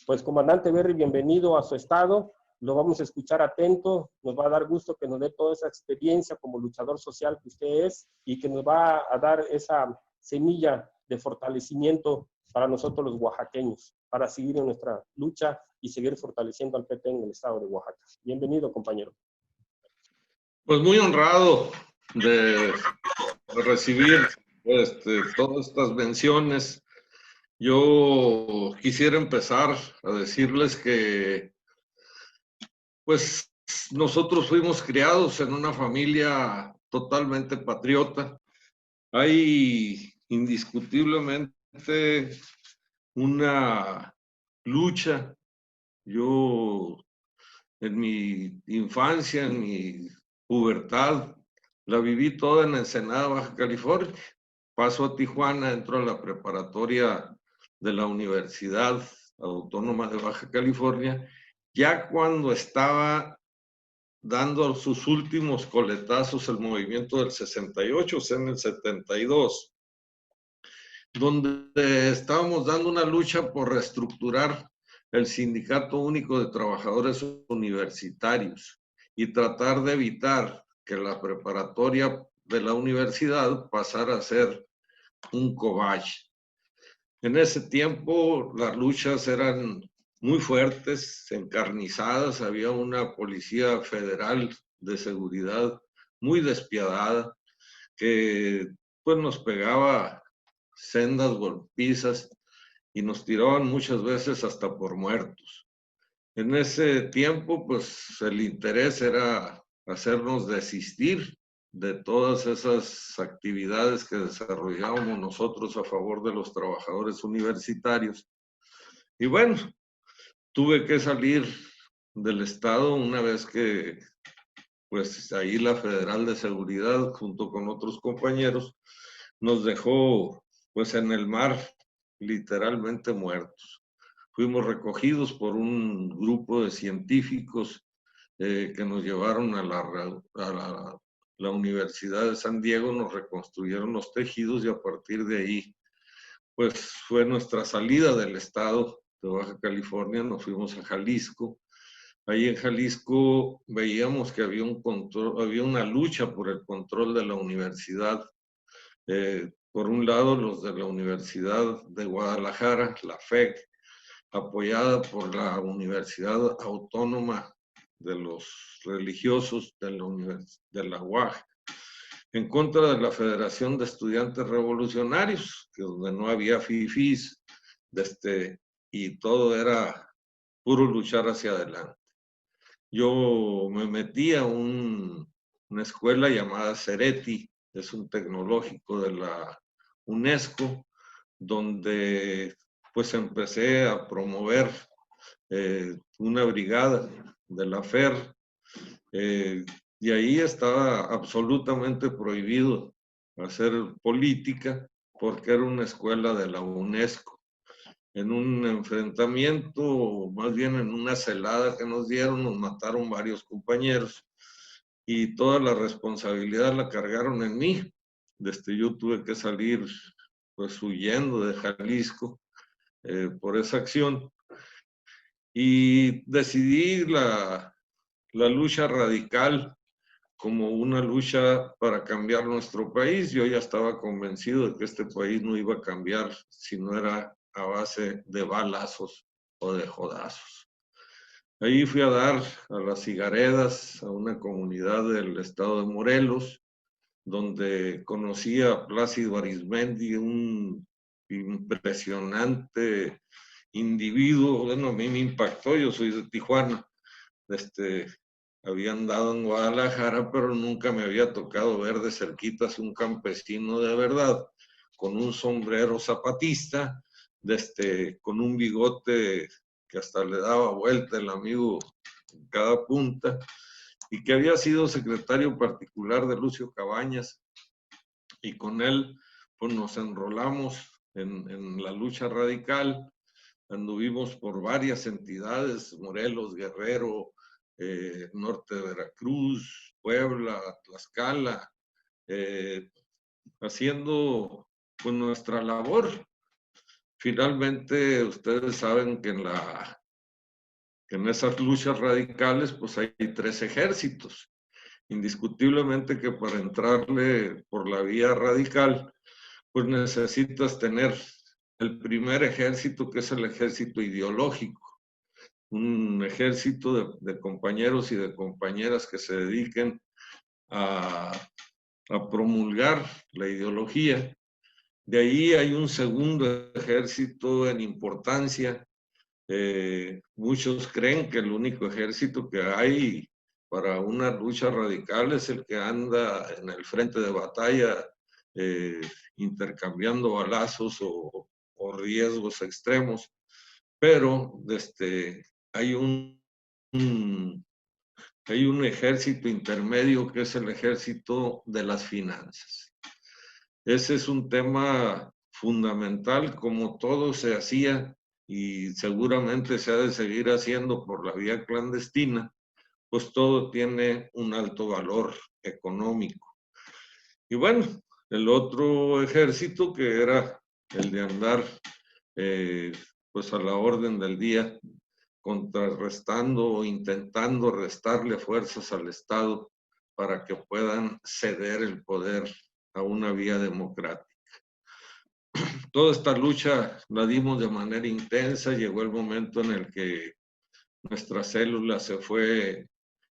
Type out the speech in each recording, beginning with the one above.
Pues comandante Berry, bienvenido a su estado. Lo vamos a escuchar atento. Nos va a dar gusto que nos dé toda esa experiencia como luchador social que usted es y que nos va a dar esa semilla de fortalecimiento para nosotros los oaxaqueños, para seguir en nuestra lucha y seguir fortaleciendo al PT en el estado de Oaxaca. Bienvenido, compañero. Pues muy honrado de recibir todas estas menciones. Yo quisiera empezar a decirles que pues nosotros fuimos criados en una familia totalmente patriota. Hay indiscutiblemente una lucha. Yo en mi infancia, en mi pubertad, la viví toda en Ensenada, Baja California. Paso a Tijuana, entro a la preparatoria de la Universidad Autónoma de Baja California, ya cuando estaba dando sus últimos coletazos el movimiento del 68, o sea, en el 72, donde estábamos dando una lucha por reestructurar el Sindicato Único de Trabajadores Universitarios y tratar de evitar que la preparatoria de la universidad pasara a ser un cobach. En ese tiempo las luchas eran muy fuertes, encarnizadas, había una policía federal de seguridad muy despiadada que pues nos pegaba sendas golpizas y nos tiraban muchas veces hasta por muertos. En ese tiempo, pues el interés era hacernos desistir de todas esas actividades que desarrollábamos nosotros a favor de los trabajadores universitarios. Y bueno, tuve que salir del estado una vez que, pues ahí la Federal de Seguridad, junto con otros compañeros, nos dejó pues en el mar, literalmente muertos. Fuimos recogidos por un grupo de científicos que nos llevaron a la Universidad de San Diego, nos reconstruyeron los tejidos y a partir de ahí, pues fue nuestra salida del estado de Baja California, nos fuimos a Jalisco. Ahí en Jalisco veíamos que había había una lucha por el control de la universidad. Por un lado, los de la Universidad de Guadalajara, la FEC, apoyada por la Universidad Autónoma de los Religiosos de la UAG, en contra de la Federación de Estudiantes Revolucionarios, que donde no había fifís, y todo era puro luchar hacia adelante. Yo me metí a una escuela llamada Cereti, es un tecnológico de la UNESCO, donde pues empecé a promover una brigada de la FER, y ahí estaba absolutamente prohibido hacer política porque era una escuela de la UNESCO. En un enfrentamiento, más bien en una celada que nos dieron, nos mataron varios compañeros y toda la responsabilidad la cargaron en mí. Yo tuve que salir pues huyendo de Jalisco por esa acción y decidí la lucha radical como una lucha para cambiar nuestro país. Yo ya estaba convencido de que este país no iba a cambiar si no era a base de balazos o de jodazos. Ahí fui a dar a las Higaredas, a una comunidad del estado de Morelos, donde conocí a Plácido Arizmendi, un impresionante individuo. Bueno, a mí me impactó, yo soy de Tijuana, había andado en Guadalajara, pero nunca me había tocado ver de cerquitas un campesino de verdad, con un sombrero zapatista, con un bigote que hasta le daba vuelta el amigo en cada punta, y que había sido secretario particular de Lucio Cabañas, y con él pues nos enrolamos en la lucha radical, anduvimos por varias entidades, Morelos, Guerrero, norte de Veracruz, Puebla, Tlaxcala, haciendo pues nuestra labor. finalmente ustedes saben que en esas luchas radicales pues hay 3 ejércitos. Indiscutiblemente que para entrarle por la vía radical, pues necesitas tener el primer ejército, que es el ejército ideológico, un ejército de compañeros y de compañeras que se dediquen a promulgar la ideología. De ahí hay un segundo ejército en importancia. Muchos creen que el único ejército que hay para una lucha radical es el que anda en el frente de batalla, intercambiando balazos o riesgos extremos, pero hay hay un ejército intermedio que es el ejército de las finanzas. Ese es un tema fundamental, como todo se hacía y seguramente se ha de seguir haciendo por la vía clandestina, pues todo tiene un alto valor económico. Y bueno, el otro ejército que era el de andar pues a la orden del día, contrarrestando o intentando restarle fuerzas al Estado para que puedan ceder el poder a una vía democrática. Toda esta lucha la dimos de manera intensa, llegó el momento en el que nuestra célula se fue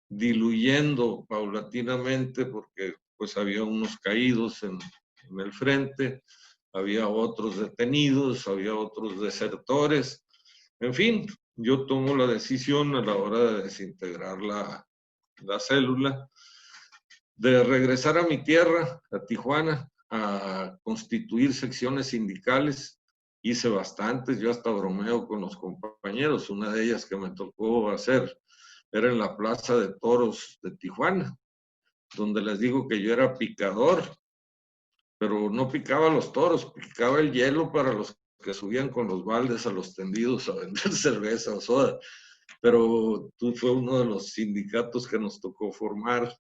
diluyendo paulatinamente porque pues había unos caídos en el frente, había otros detenidos, había otros desertores, en fin, yo tomo la decisión a la hora de desintegrar la célula, de regresar a mi tierra, a Tijuana, a constituir secciones sindicales. Hice bastantes, yo hasta bromeo con los compañeros. Una de ellas que me tocó hacer era en la Plaza de Toros de Tijuana, donde les digo que yo era picador, pero no picaba los toros, picaba el hielo para los que subían con los baldes a los tendidos a vender cerveza o soda. Pero fue uno de los sindicatos que nos tocó formar.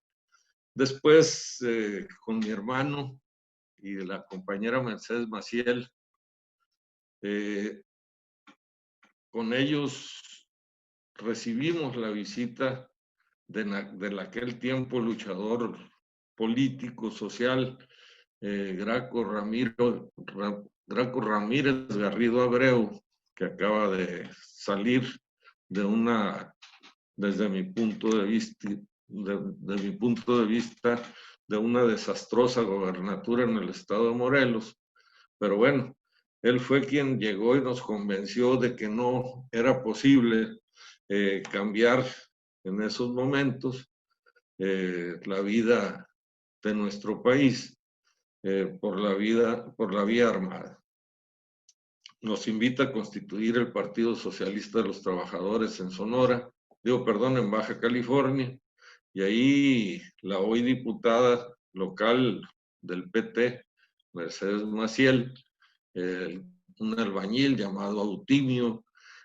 Después, con mi hermano y la compañera Mercedes Maciel, con ellos recibimos la visita de aquel tiempo luchador político, social, Graco Ramírez Garrido Abreu, que acaba de salir desde mi punto de vista, de una desastrosa gobernatura en el estado de Morelos. Pero bueno, él fue quien llegó y nos convenció de que no era posible cambiar en esos momentos la vida de nuestro país por la vía armada. Nos invita a constituir el Partido Socialista de los Trabajadores en Sonora, en Baja California, y ahí la hoy diputada local del PT, Mercedes Maciel, un albañil llamado Autimio,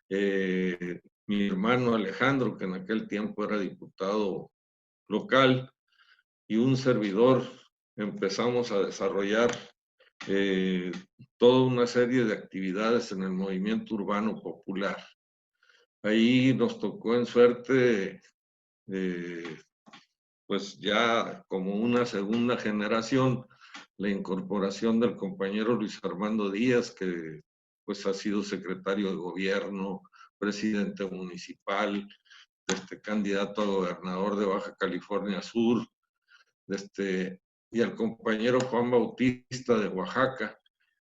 mi hermano Alejandro, que en aquel tiempo era diputado local, y un servidor, empezamos a desarrollar toda una serie de actividades en el movimiento urbano popular. Ahí nos tocó en suerte, pues ya como una segunda generación, la incorporación del compañero Luis Armando Díaz, que pues ha sido secretario de gobierno, presidente municipal, candidato a gobernador de Baja California Sur, y al compañero Juan Bautista de Oaxaca,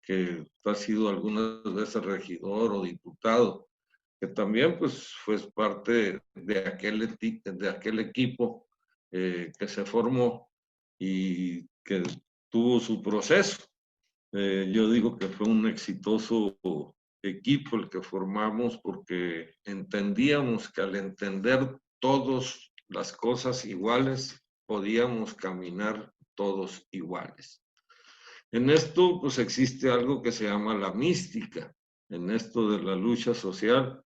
que ha sido algunas veces regidor o diputado, que también pues fue parte de aquel equipo que se formó y que tuvo su proceso. Yo digo que fue un exitoso equipo el que formamos porque entendíamos que al entender todas las cosas iguales, podíamos caminar todos iguales. En esto pues existe algo que se llama la mística, en esto de la lucha social.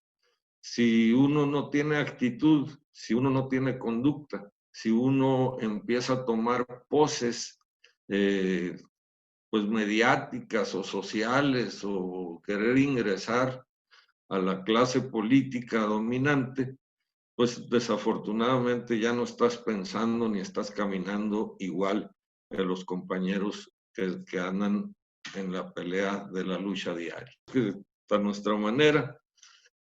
Si uno no tiene actitud, si uno no tiene conducta, si uno empieza a tomar poses pues mediáticas o sociales o querer ingresar a la clase política dominante, pues desafortunadamente ya no estás pensando ni estás caminando igual que los compañeros que andan en la pelea de la lucha diaria. A nuestra manera,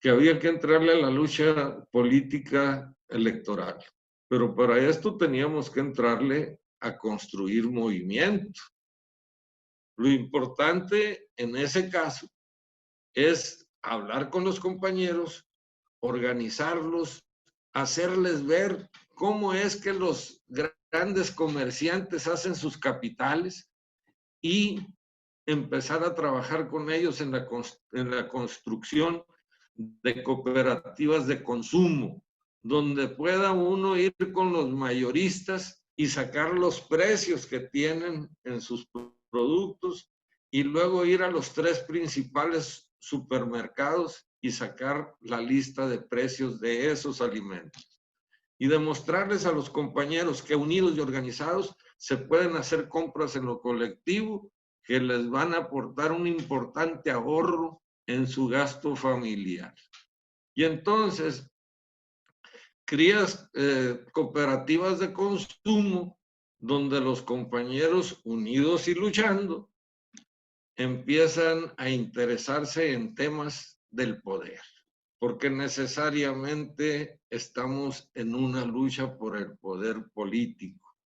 que había que entrarle a la lucha política electoral. Pero para esto teníamos que entrarle a construir movimiento. Lo importante en ese caso es hablar con los compañeros, organizarlos, hacerles ver cómo es que los grandes comerciantes hacen sus capitales y empezar a trabajar con ellos en la construcción de cooperativas de consumo, donde pueda uno ir con los mayoristas y sacar los precios que tienen en sus productos y luego ir a los 3 principales supermercados y sacar la lista de precios de esos alimentos. Y demostrarles a los compañeros que unidos y organizados se pueden hacer compras en lo colectivo que les van a aportar un importante ahorro en su gasto familiar. Y entonces, crías cooperativas de consumo donde los compañeros unidos y luchando empiezan a interesarse en temas del poder, porque necesariamente estamos en una lucha por el poder político.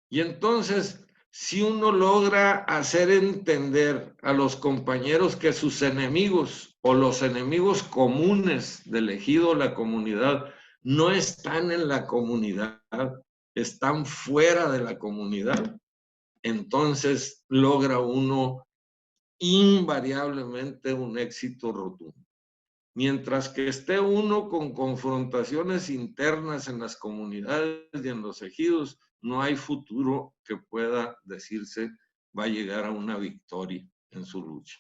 Y entonces, si uno logra hacer entender a los compañeros que sus enemigos o los enemigos comunes del ejido o la comunidad no están en la comunidad, están fuera de la comunidad, entonces logra uno invariablemente un éxito rotundo. Mientras que esté uno con confrontaciones internas en las comunidades y en los ejidos, no hay futuro que pueda decirse va a llegar a una victoria en su lucha.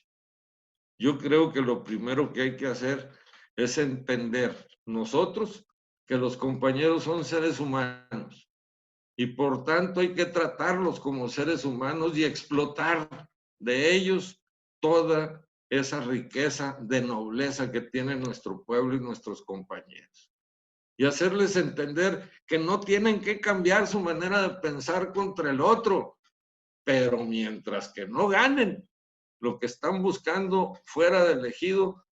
Yo creo que lo primero que hay que hacer es entender nosotros que los compañeros son seres humanos y por tanto hay que tratarlos como seres humanos y explotar de ellos toda esa riqueza de nobleza que tiene nuestro pueblo y nuestros compañeros. Y hacerles entender que no tienen que cambiar su manera de pensar contra el otro, pero mientras que no ganen lo que están buscando fuera del ejido,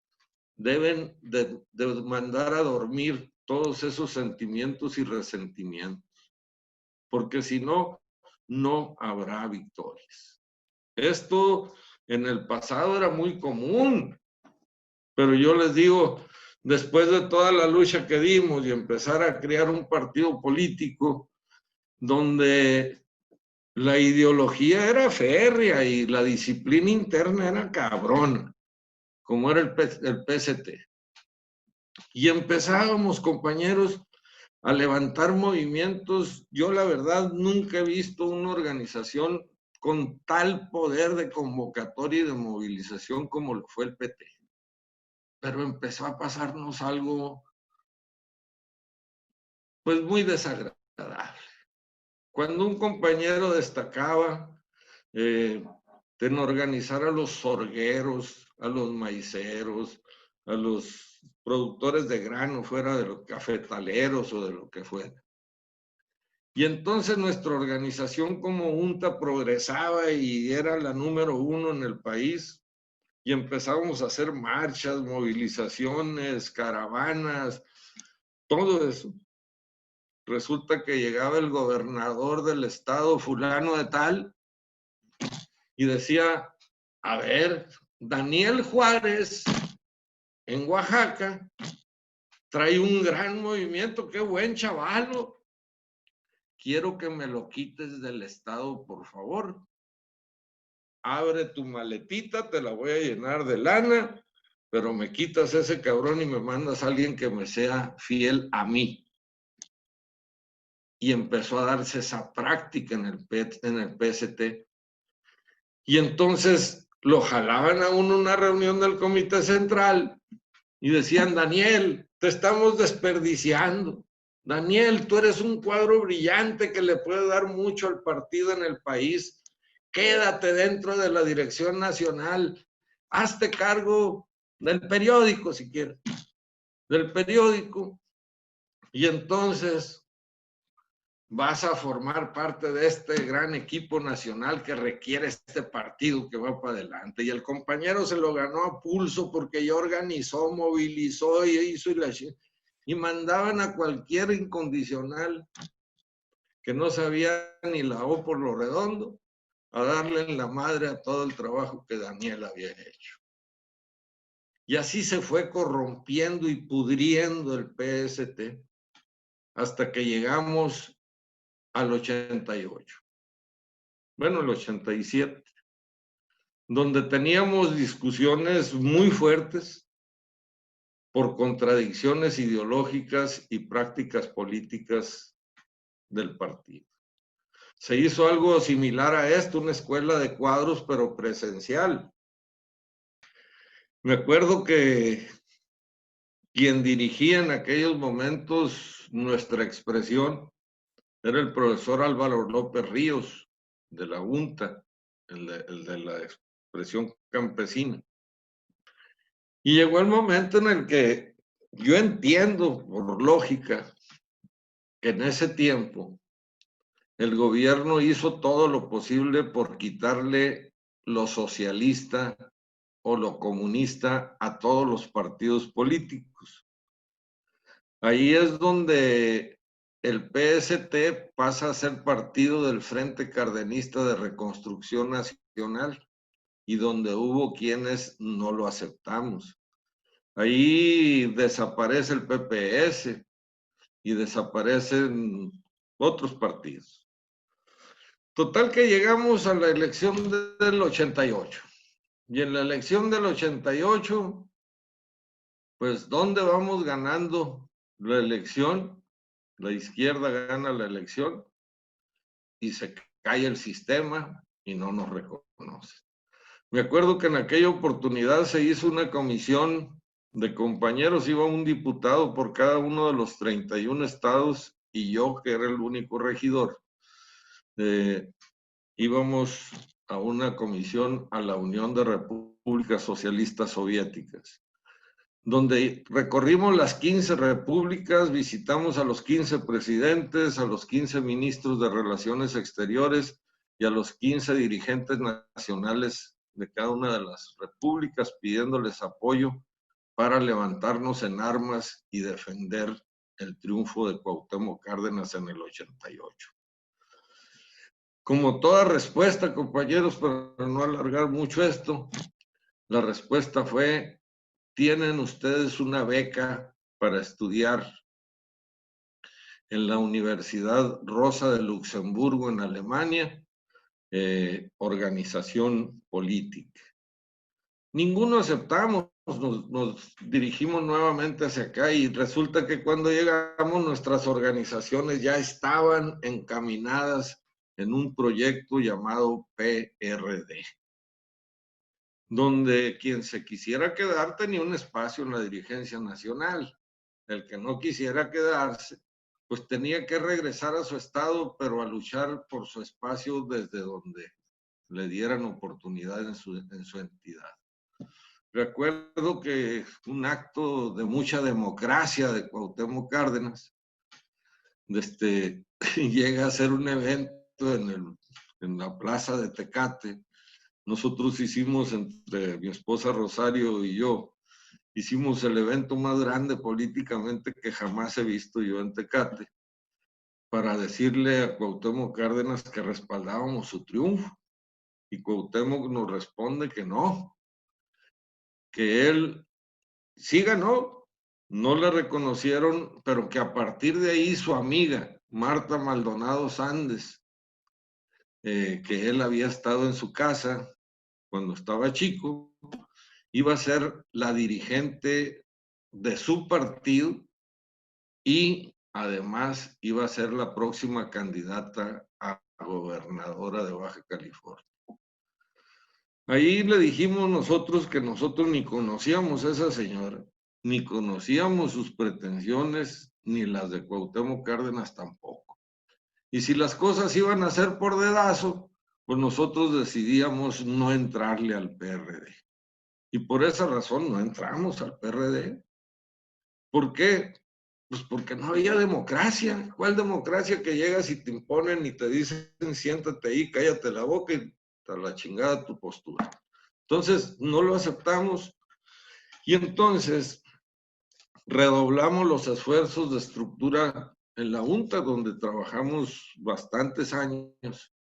deben de mandar a dormir todos esos sentimientos y resentimientos, porque si no, no habrá victorias. Esto en el pasado era muy común, pero yo les digo, después de toda la lucha que dimos y empezar a crear un partido político donde la ideología era férrea y la disciplina interna era cabrona, como era el PST. Y empezábamos, compañeros, a levantar movimientos. Yo la verdad nunca he visto una organización con tal poder de convocatoria y de movilización como lo fue el PT. Pero empezó a pasarnos algo pues muy desagradable. Cuando un compañero destacaba en organizar a los sorgueros, a los maiceros, a los productores de grano fuera de los cafetaleros o de lo que fuera. Y entonces nuestra organización como UNTA progresaba y era la número 1 en el país y empezábamos a hacer marchas, movilizaciones, caravanas, todo eso. Resulta que llegaba el gobernador del estado fulano de tal y decía, a ver, Daniel Juárez en Oaxaca trae un gran movimiento, qué buen chavalo. Quiero que me lo quites del estado, por favor. Abre tu maletita, te la voy a llenar de lana, pero me quitas ese cabrón y me mandas a alguien que me sea fiel a mí. Y empezó a darse esa práctica en el PST. Y entonces lo jalaban a uno una reunión del comité central y decían, Daniel, te estamos desperdiciando. Daniel, tú eres un cuadro brillante que le puede dar mucho al partido en el país. quédate dentro de la dirección nacional, hazte cargo del periódico si quieres, del periódico, y entonces vas a formar parte de este gran equipo nacional que requiere este partido que va para adelante. Y el compañero se lo ganó a pulso porque ya organizó, movilizó y hizo y mandaban a cualquier incondicional que no sabía ni la O por lo redondo a darle en la madre a todo el trabajo que Daniel había hecho. Y así se fue corrompiendo y pudriendo el PST hasta que llegamos al 88. Bueno, el 87, donde teníamos discusiones muy fuertes por contradicciones ideológicas y prácticas políticas del partido. Se hizo algo similar a esto, una escuela de cuadros, pero presencial. Me acuerdo que quien dirigía en aquellos momentos nuestra expresión era el profesor Álvaro López Ríos, de la UNTA, el de la expresión campesina. Y llegó el momento en el que yo entiendo, por lógica, que en ese tiempo el gobierno hizo todo lo posible por quitarle lo socialista o lo comunista a todos los partidos políticos. Ahí es donde el PST pasa a ser partido del Frente Cardenista de Reconstrucción Nacional y donde hubo quienes no lo aceptamos. Ahí desaparece el PPS y desaparecen otros partidos. Total que llegamos a la elección del 88. Y en la elección del 88, pues, ¿dónde vamos ganando la elección? La izquierda gana la elección y se cae el sistema y no nos reconoce. Me acuerdo que en aquella oportunidad se hizo una comisión de compañeros, iba un diputado por cada uno de los 31 estados y yo, que era el único regidor, íbamos a una comisión a la Unión de Repúblicas Socialistas Soviéticas, donde recorrimos las 15 repúblicas, visitamos a los 15 presidentes, a los 15 ministros de Relaciones Exteriores y a los 15 dirigentes nacionales de cada una de las repúblicas, pidiéndoles apoyo para levantarnos en armas y defender el triunfo de Cuauhtémoc Cárdenas en el 88. Como toda respuesta, compañeros, para no alargar mucho esto, la respuesta fue: tienen ustedes una beca para estudiar en la Universidad Rosa de Luxemburgo en Alemania, organización política. Ninguno aceptamos, nos dirigimos nuevamente hacia acá y resulta que cuando llegamos nuestras organizaciones ya estaban encaminadas en un proyecto llamado PRD, donde quien se quisiera quedar tenía un espacio en la dirigencia nacional. El que no quisiera quedarse, pues tenía que regresar a su estado, pero a luchar por su espacio desde donde le dieran oportunidad en su entidad. Recuerdo que un acto de mucha democracia de Cuauhtémoc Cárdenas, llega a ser un evento en la plaza de Tecate. Nosotros hicimos, entre mi esposa Rosario y yo, hicimos el evento más grande políticamente que jamás he visto yo en Tecate, para decirle a Cuauhtémoc Cárdenas que respaldábamos su triunfo. Y Cuauhtémoc nos responde que no, que él sí ganó, no le reconocieron, pero que a partir de ahí su amiga, Marta Maldonado Sández, que él había estado en su casa cuando estaba chico, iba a ser la dirigente de su partido y además iba a ser la próxima candidata a gobernadora de Baja California. Ahí le dijimos nosotros que nosotros ni conocíamos a esa señora, ni conocíamos sus pretensiones, ni las de Cuauhtémoc Cárdenas tampoco. Y si las cosas iban a ser por dedazo, pues nosotros decidíamos no entrarle al PRD. Y por esa razón no entramos al PRD. ¿Por qué? Pues porque no había democracia. ¿Cuál democracia que llegas y te imponen y te dicen siéntate ahí, cállate la boca y a la chingada tu postura? Entonces, no lo aceptamos y entonces redoblamos los esfuerzos de estructura en la Junta, donde trabajamos bastantes años,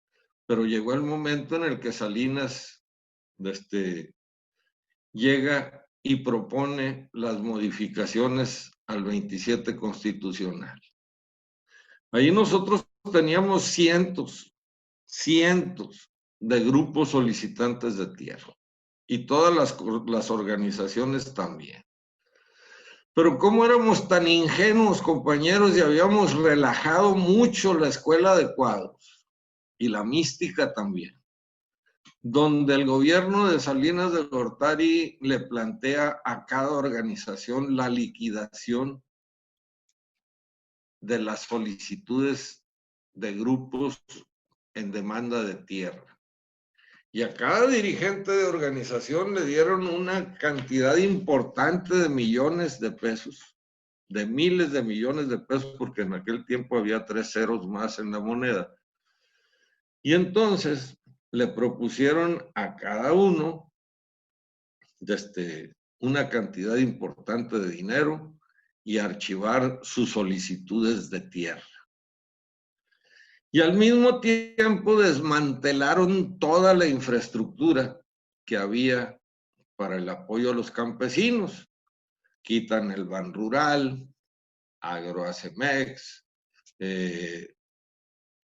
pero llegó el momento en el que Salinas llega y propone las modificaciones al 27 constitucional. Ahí nosotros teníamos cientos de grupos solicitantes de tierra y todas las organizaciones también. Pero cómo éramos tan ingenuos, compañeros, y habíamos relajado mucho la escuela de cuadros y la mística también, donde el gobierno de Salinas de Gortari le plantea a cada organización la liquidación de las solicitudes de grupos en demanda de tierra. Y a cada dirigente de organización le dieron una cantidad importante de millones de pesos, de miles de millones de pesos, porque en aquel tiempo había 3 ceros más en la moneda. Y entonces le propusieron a cada uno una cantidad importante de dinero y archivar sus solicitudes de tierra. Y al mismo tiempo desmantelaron toda la infraestructura que había para el apoyo a los campesinos. Quitan el Ban Rural, Agroacemex,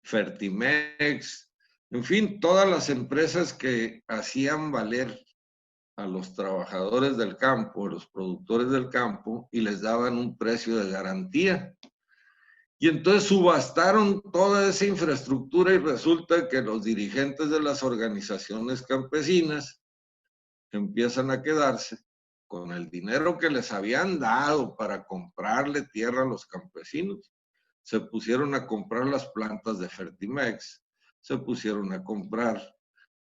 Fertimex, en fin, todas las empresas que hacían valer a los trabajadores del campo, a los productores del campo, y les daban un precio de garantía. Y entonces subastaron toda esa infraestructura y resulta que los dirigentes de las organizaciones campesinas empiezan a quedarse con el dinero que les habían dado para comprarle tierra a los campesinos. Se pusieron a comprar las plantas de Fertimex, se pusieron a comprar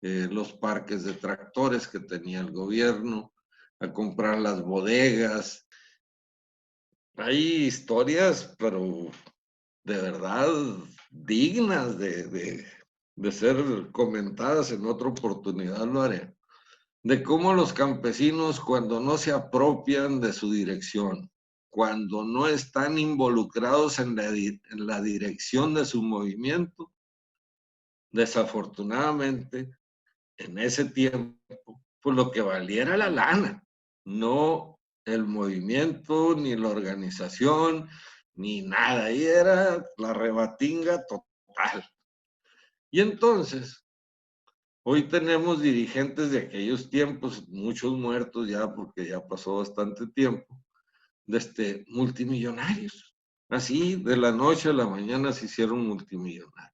los parques de tractores que tenía el gobierno, a comprar las bodegas. Hay historias, pero de verdad dignas de ser comentadas. En otra oportunidad lo haré, de cómo los campesinos, cuando no se apropian de su dirección, cuando no están involucrados en la dirección de su movimiento, desafortunadamente, en ese tiempo, pues lo que valiera la lana, no el movimiento, ni la organización, ni nada. Ahí era la rebatinga total. Y entonces, hoy tenemos dirigentes de aquellos tiempos, muchos muertos ya, porque ya pasó bastante tiempo, multimillonarios. Así, de la noche a la mañana se hicieron multimillonarios.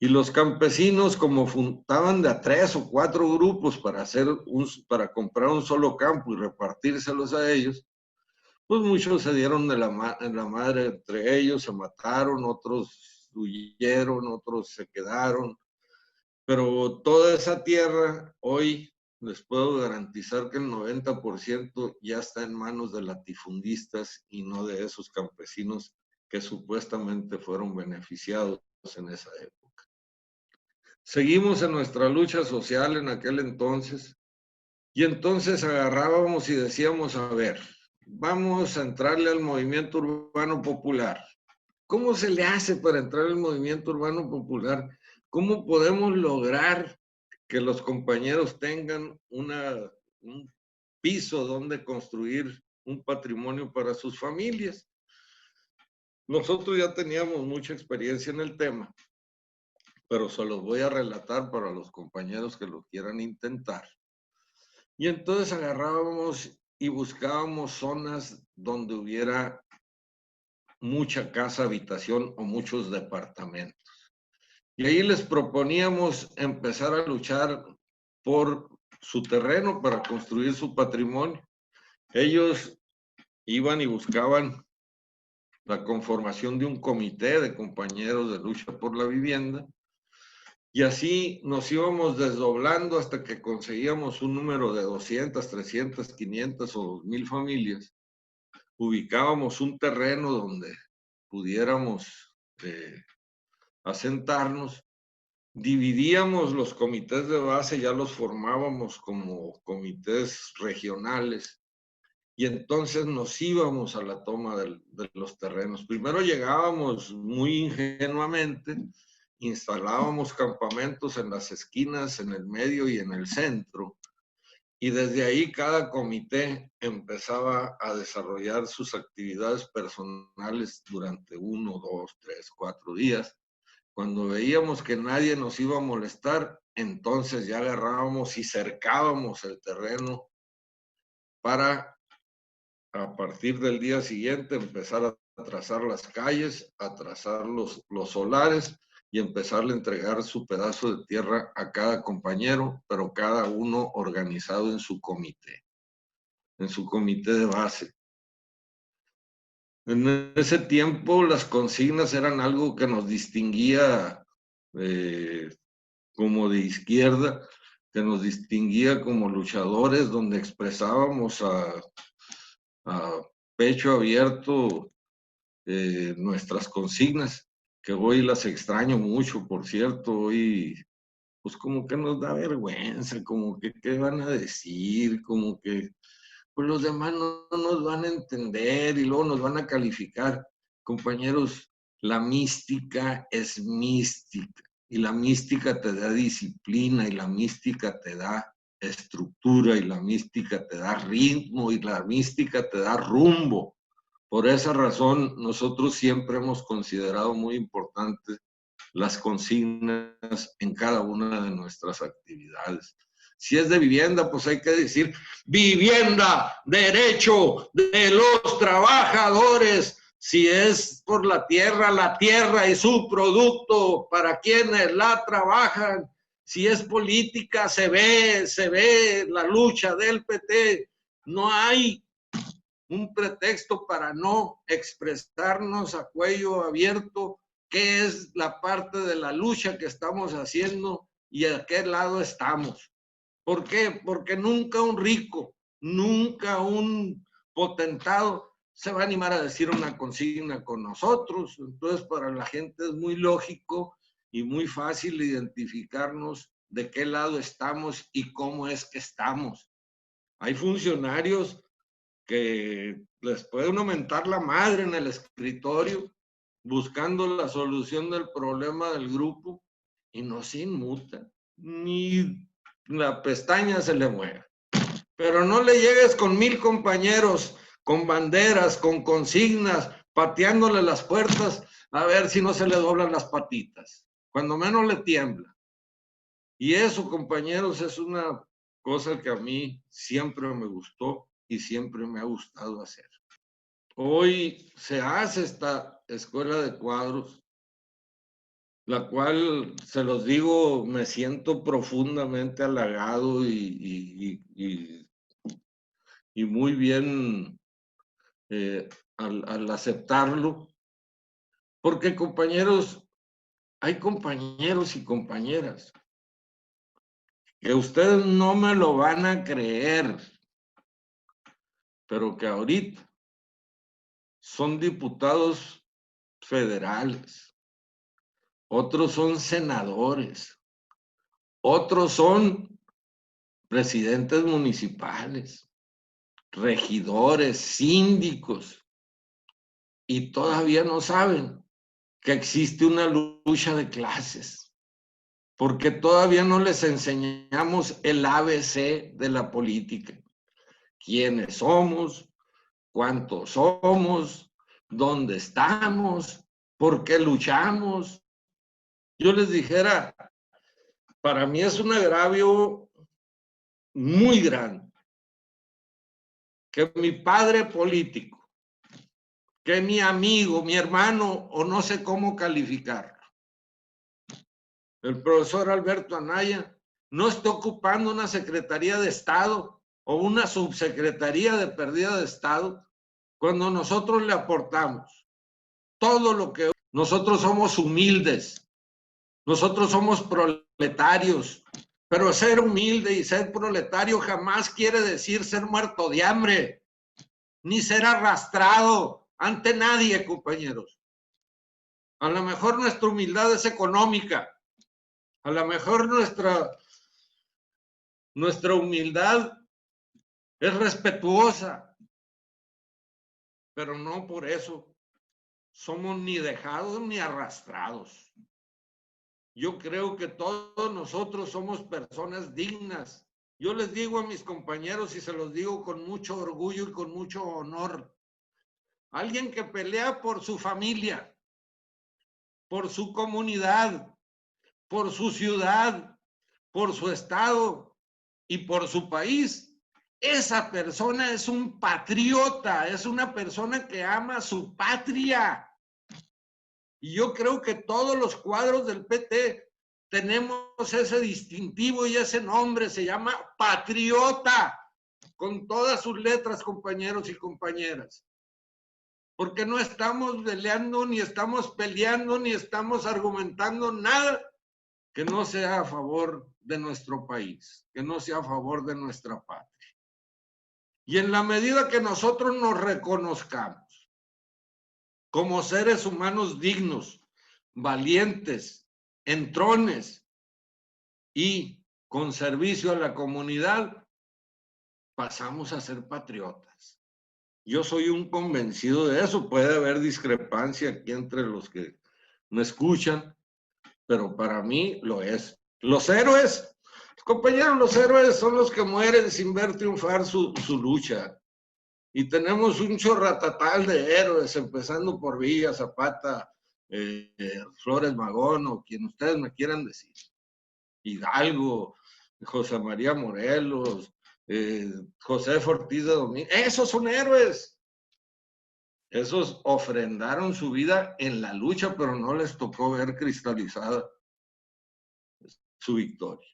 Y los campesinos, como juntaban de a 3 o 4 grupos para comprar un solo campo y repartírselos a ellos, pues muchos se dieron en la madre entre ellos, se mataron, otros huyeron, otros se quedaron. Pero toda esa tierra, hoy les puedo garantizar que el 90% ya está en manos de latifundistas y no de esos campesinos que supuestamente fueron beneficiados en esa época. Seguimos en nuestra lucha social en aquel entonces, y entonces agarrábamos y decíamos, a ver, vamos a entrarle al movimiento urbano popular. ¿Cómo se le hace para entrar al movimiento urbano popular? ¿Cómo podemos lograr que los compañeros tengan un piso donde construir un patrimonio para sus familias? Nosotros ya teníamos mucha experiencia en el tema, pero se los voy a relatar para los compañeros que lo quieran intentar. Y entonces agarrábamos y buscábamos zonas donde hubiera mucha casa habitación o muchos departamentos. Y ahí les proponíamos empezar a luchar por su terreno para construir su patrimonio. Ellos iban y buscaban la conformación de un comité de compañeros de lucha por la vivienda, Y así nos íbamos desdoblando hasta que conseguíamos un número de 200, 300, 500 o 1000 familias. Ubicábamos un terreno donde pudiéramos asentarnos. Dividíamos los comités de base, ya los formábamos como comités regionales. Y entonces nos íbamos a la toma de los terrenos. Primero llegábamos muy ingenuamente, instalábamos campamentos en las esquinas, en el medio y en el centro. Y desde ahí cada comité empezaba a desarrollar sus actividades personales durante 1, 2, 3, 4 días. Cuando veíamos que nadie nos iba a molestar, entonces ya agarrábamos y cercábamos el terreno para, a partir del día siguiente, empezar a trazar las calles, a trazar los solares y empezarle a entregar su pedazo de tierra a cada compañero, pero cada uno organizado en su comité de base. En ese tiempo las consignas eran algo que nos distinguía como de izquierda, que nos distinguía como luchadores, donde expresábamos a pecho abierto nuestras consignas, que hoy las extraño mucho, por cierto. Hoy pues como que nos da vergüenza, como que qué van a decir, como que pues los demás no nos van a entender y luego nos van a calificar. Compañeros, la mística es mística y la mística te da disciplina y la mística te da estructura y la mística te da ritmo y la mística te da rumbo. Por esa razón, nosotros siempre hemos considerado muy importantes las consignas en cada una de nuestras actividades. Si es de vivienda, pues hay que decir vivienda, derecho de los trabajadores. Si es por la tierra y su producto para quienes la trabajan. Si es política, se ve la lucha del PT. No hay un pretexto para no expresarnos a cuello abierto qué es la parte de la lucha que estamos haciendo y a qué lado estamos. ¿Por qué? Porque nunca un rico, nunca un potentado se va a animar a decir una consigna con nosotros. Entonces, para la gente es muy lógico y muy fácil identificarnos de qué lado estamos y cómo es que estamos. Hay funcionarios que les pueden aumentar la madre en el escritorio buscando la solución del problema del grupo y no se inmuta, ni la pestaña se le mueve. Pero no le llegues con 1000 compañeros, con banderas, con consignas, pateándole las puertas, a ver si no se le doblan las patitas. Cuando menos le tiembla. Y eso, compañeros, es una cosa que a mí siempre me gustó y siempre me ha gustado hacer. Hoy se hace esta escuela de cuadros, la cual, se los digo, me siento profundamente halagado y muy bien al aceptarlo, porque compañeros, hay compañeros y compañeras que ustedes no me lo van a creer, pero que ahorita son diputados federales, otros son senadores, otros son presidentes municipales, regidores, síndicos, y todavía no saben que existe una lucha de clases, porque todavía no les enseñamos el ABC de la política. ¿Quiénes somos? ¿Cuántos somos? ¿Dónde estamos? ¿Por qué luchamos? Yo les dijera, para mí es un agravio muy grande que mi padre político, que mi amigo, mi hermano, o no sé cómo calificarlo, el profesor Alberto Anaya, no está ocupando una secretaría de Estado o una subsecretaría de pérdida de Estado cuando nosotros le aportamos todo lo que nosotros somos humildes, Nosotros somos proletarios, pero ser humilde y ser proletario jamás quiere decir ser muerto de hambre, ni ser arrastrado ante nadie, compañeros. A lo mejor nuestra humildad es económica, a lo mejor nuestra humildad es respetuosa, pero no por eso somos ni dejados ni arrastrados. Yo creo que todos nosotros somos personas dignas. Yo les digo a mis compañeros y se los digo con mucho orgullo y con mucho honor. Alguien que pelea por su familia, por su comunidad, por su ciudad, por su estado y por su país. Esa persona es un patriota, es una persona que ama su patria. Y yo creo que todos los cuadros del PT tenemos ese distintivo y ese nombre, se llama patriota, con todas sus letras, compañeros y compañeras. Porque no estamos peleando, ni estamos peleando, ni estamos argumentando nada que no sea a favor de nuestro país, que no sea a favor de nuestra patria. Y en la medida que nosotros nos reconozcamos como seres humanos dignos, valientes, entrones y con servicio a la comunidad, pasamos a ser patriotas. Yo soy un convencido de eso. Puede haber discrepancia aquí entre los que me escuchan, pero para mí lo es. Los héroes, compañeros, los héroes son los que mueren sin ver triunfar su lucha. Y tenemos un chorratatal de héroes, empezando por Villa, Zapata, Flores Magón, o quien ustedes me quieran decir. Hidalgo, José María Morelos, José Ortiz de Domínguez. Esos son héroes. Esos ofrendaron su vida en la lucha, pero no les tocó ver cristalizada su victoria.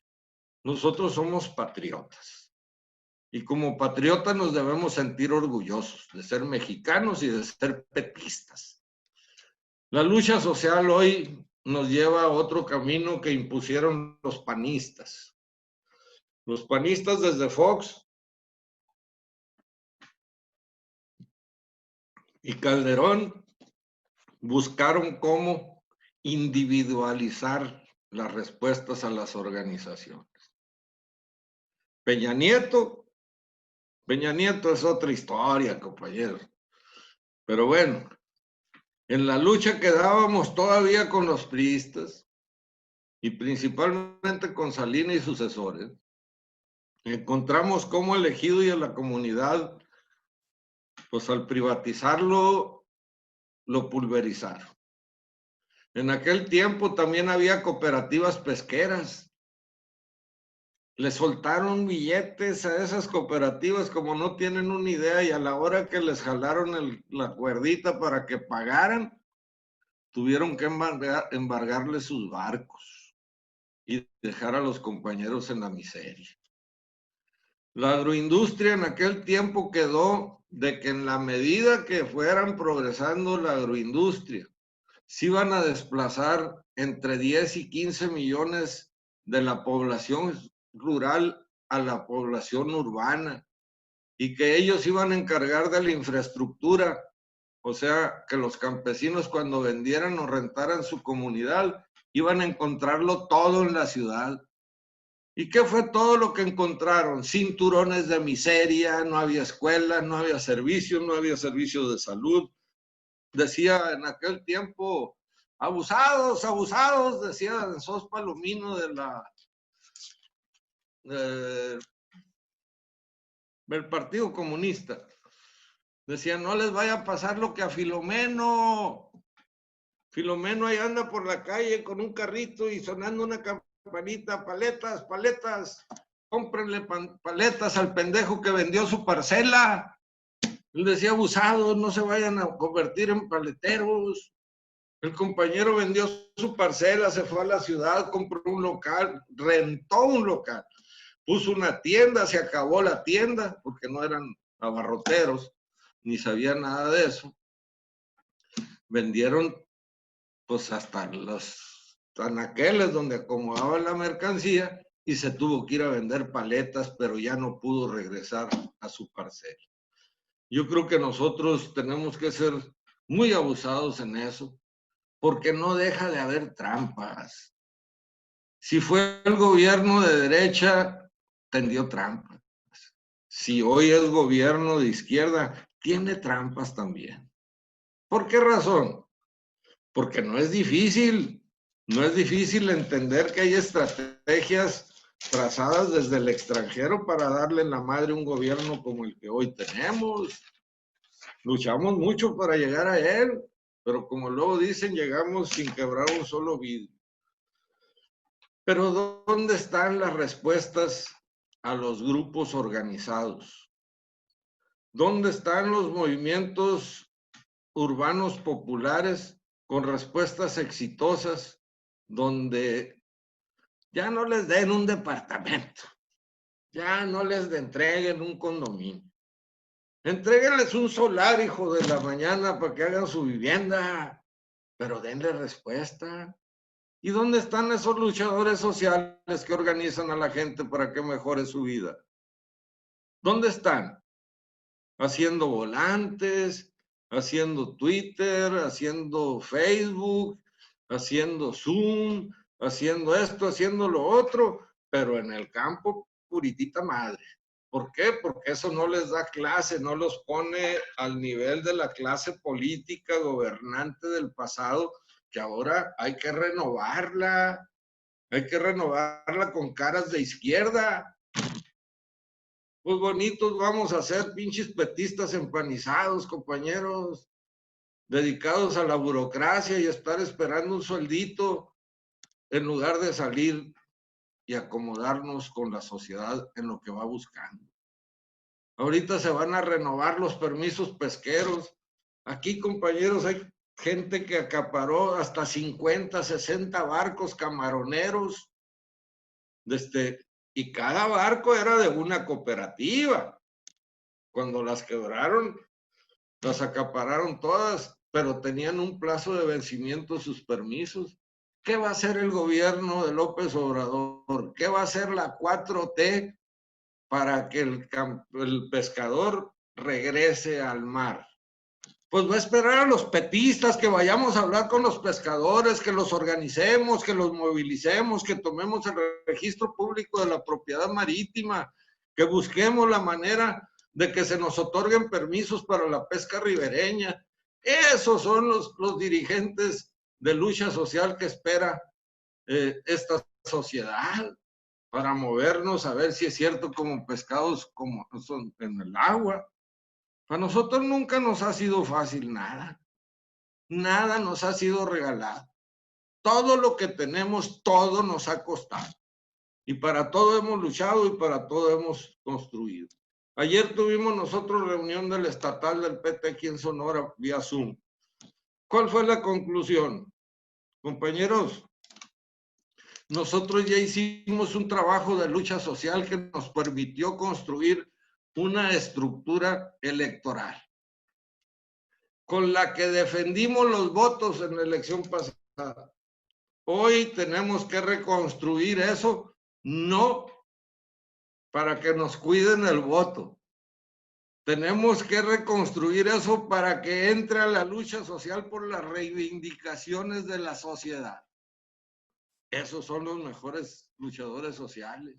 Nosotros somos patriotas. Y como patriotas nos debemos sentir orgullosos de ser mexicanos y de ser petistas. La lucha social hoy nos lleva a otro camino que impusieron los panistas. Los panistas desde Fox y Calderón buscaron cómo individualizar las respuestas a las organizaciones. Peña Nieto es otra historia, compañeros. Pero bueno, en la lucha quedábamos todavía con los priistas y principalmente con Salinas y sucesores. Encontramos cómo el ejido y a la comunidad, pues al privatizarlo, lo pulverizaron. En aquel tiempo también había cooperativas pesqueras. Le soltaron billetes a esas cooperativas como no tienen una idea, y a la hora que les jalaron la cuerdita para que pagaran, tuvieron que embargarles sus barcos y dejar a los compañeros en la miseria. La agroindustria en aquel tiempo quedó de que en la medida que fueran progresando la agroindustria, se iban a desplazar entre 10 y 15 millones de la población rural a la población urbana, y que ellos iban a encargar de la infraestructura, o sea, que los campesinos cuando vendieran o rentaran su comunidad, iban a encontrarlo todo en la ciudad. ¿Y qué fue todo lo que encontraron? Cinturones de miseria, no había escuelas, no había servicios, no había servicios de salud. Decía en aquel tiempo, abusados, abusados, decía Sos Palomino del Partido Comunista. Decía, no les vaya a pasar lo que a Filomeno. Filomeno ahí anda por la calle con un carrito y sonando una campanita, paletas, paletas, cómprenle paletas al pendejo que vendió su parcela. Él decía, abusados, no se vayan a convertir en paleteros. El compañero vendió su parcela, se fue a la ciudad, compró un local, rentó un local, puso una tienda, se acabó la tienda, porque no eran abarroteros, ni sabían nada de eso. Vendieron pues hasta los anaqueles donde acomodaban la mercancía y se tuvo que ir a vender paletas, pero ya no pudo regresar a su parcela. Yo creo que nosotros tenemos que ser muy abusados en eso, porque no deja de haber trampas. Si fue el gobierno de derecha, tendió trampas. Si hoy es gobierno de izquierda, tiene trampas también. ¿Por qué razón? Porque no es difícil entender que hay estrategias trazadas desde el extranjero para darle en la madre un gobierno como el que hoy tenemos. Luchamos mucho para llegar a él, pero como luego dicen, llegamos sin quebrar un solo vidrio. Pero ¿dónde están las respuestas a los grupos organizados? ¿Dónde están los movimientos urbanos populares con respuestas exitosas donde ya no les den un departamento, ya no les entreguen un condominio? Entréguenles un solar, hijo de la mañana, para que hagan su vivienda, pero denle respuesta. ¿Y dónde están esos luchadores sociales que organizan a la gente para que mejore su vida? ¿Dónde están? Haciendo volantes, haciendo Twitter, haciendo Facebook, haciendo Zoom, haciendo esto, haciendo lo otro, pero en el campo, puritita madre. ¿Por qué? Porque eso no les da clase, no los pone al nivel de la clase política gobernante del pasado, que ahora hay que renovarla con caras de izquierda. Pues bonitos vamos a ser pinches petistas empanizados, compañeros, dedicados a la burocracia y estar esperando un sueldito en lugar de salir y acomodarnos con la sociedad en lo que va buscando. Ahorita se van a renovar los permisos pesqueros. Aquí, compañeros, hay gente que acaparó hasta 50, 60 barcos camaroneros, y cada barco era de una cooperativa. Cuando las quebraron, las acapararon todas, pero tenían un plazo de vencimiento sus permisos. ¿Qué va a hacer el gobierno de López Obrador? ¿Qué va a hacer la 4T para que el pescador regrese al mar? Pues va a esperar a los petistas, que vayamos a hablar con los pescadores, que los organicemos, que los movilicemos, que tomemos el registro público de la propiedad marítima, que busquemos la manera de que se nos otorguen permisos para la pesca ribereña. Esos son los dirigentes de lucha social que espera esta sociedad para movernos a ver si es cierto como pescados como son en el agua. A nosotros nunca nos ha sido fácil nada. Nada nos ha sido regalado. Todo lo que tenemos, todo nos ha costado. Y para todo hemos luchado y para todo hemos construido. Ayer tuvimos nosotros reunión del estatal del PT aquí en Sonora vía Zoom. ¿Cuál fue la conclusión? Compañeros, nosotros ya hicimos un trabajo de lucha social que nos permitió construir una estructura electoral con la que defendimos los votos en la elección pasada. Hoy tenemos que reconstruir eso, no para que nos cuiden el voto. Tenemos que reconstruir eso para que entre a la lucha social por las reivindicaciones de la sociedad. Esos son los mejores luchadores sociales,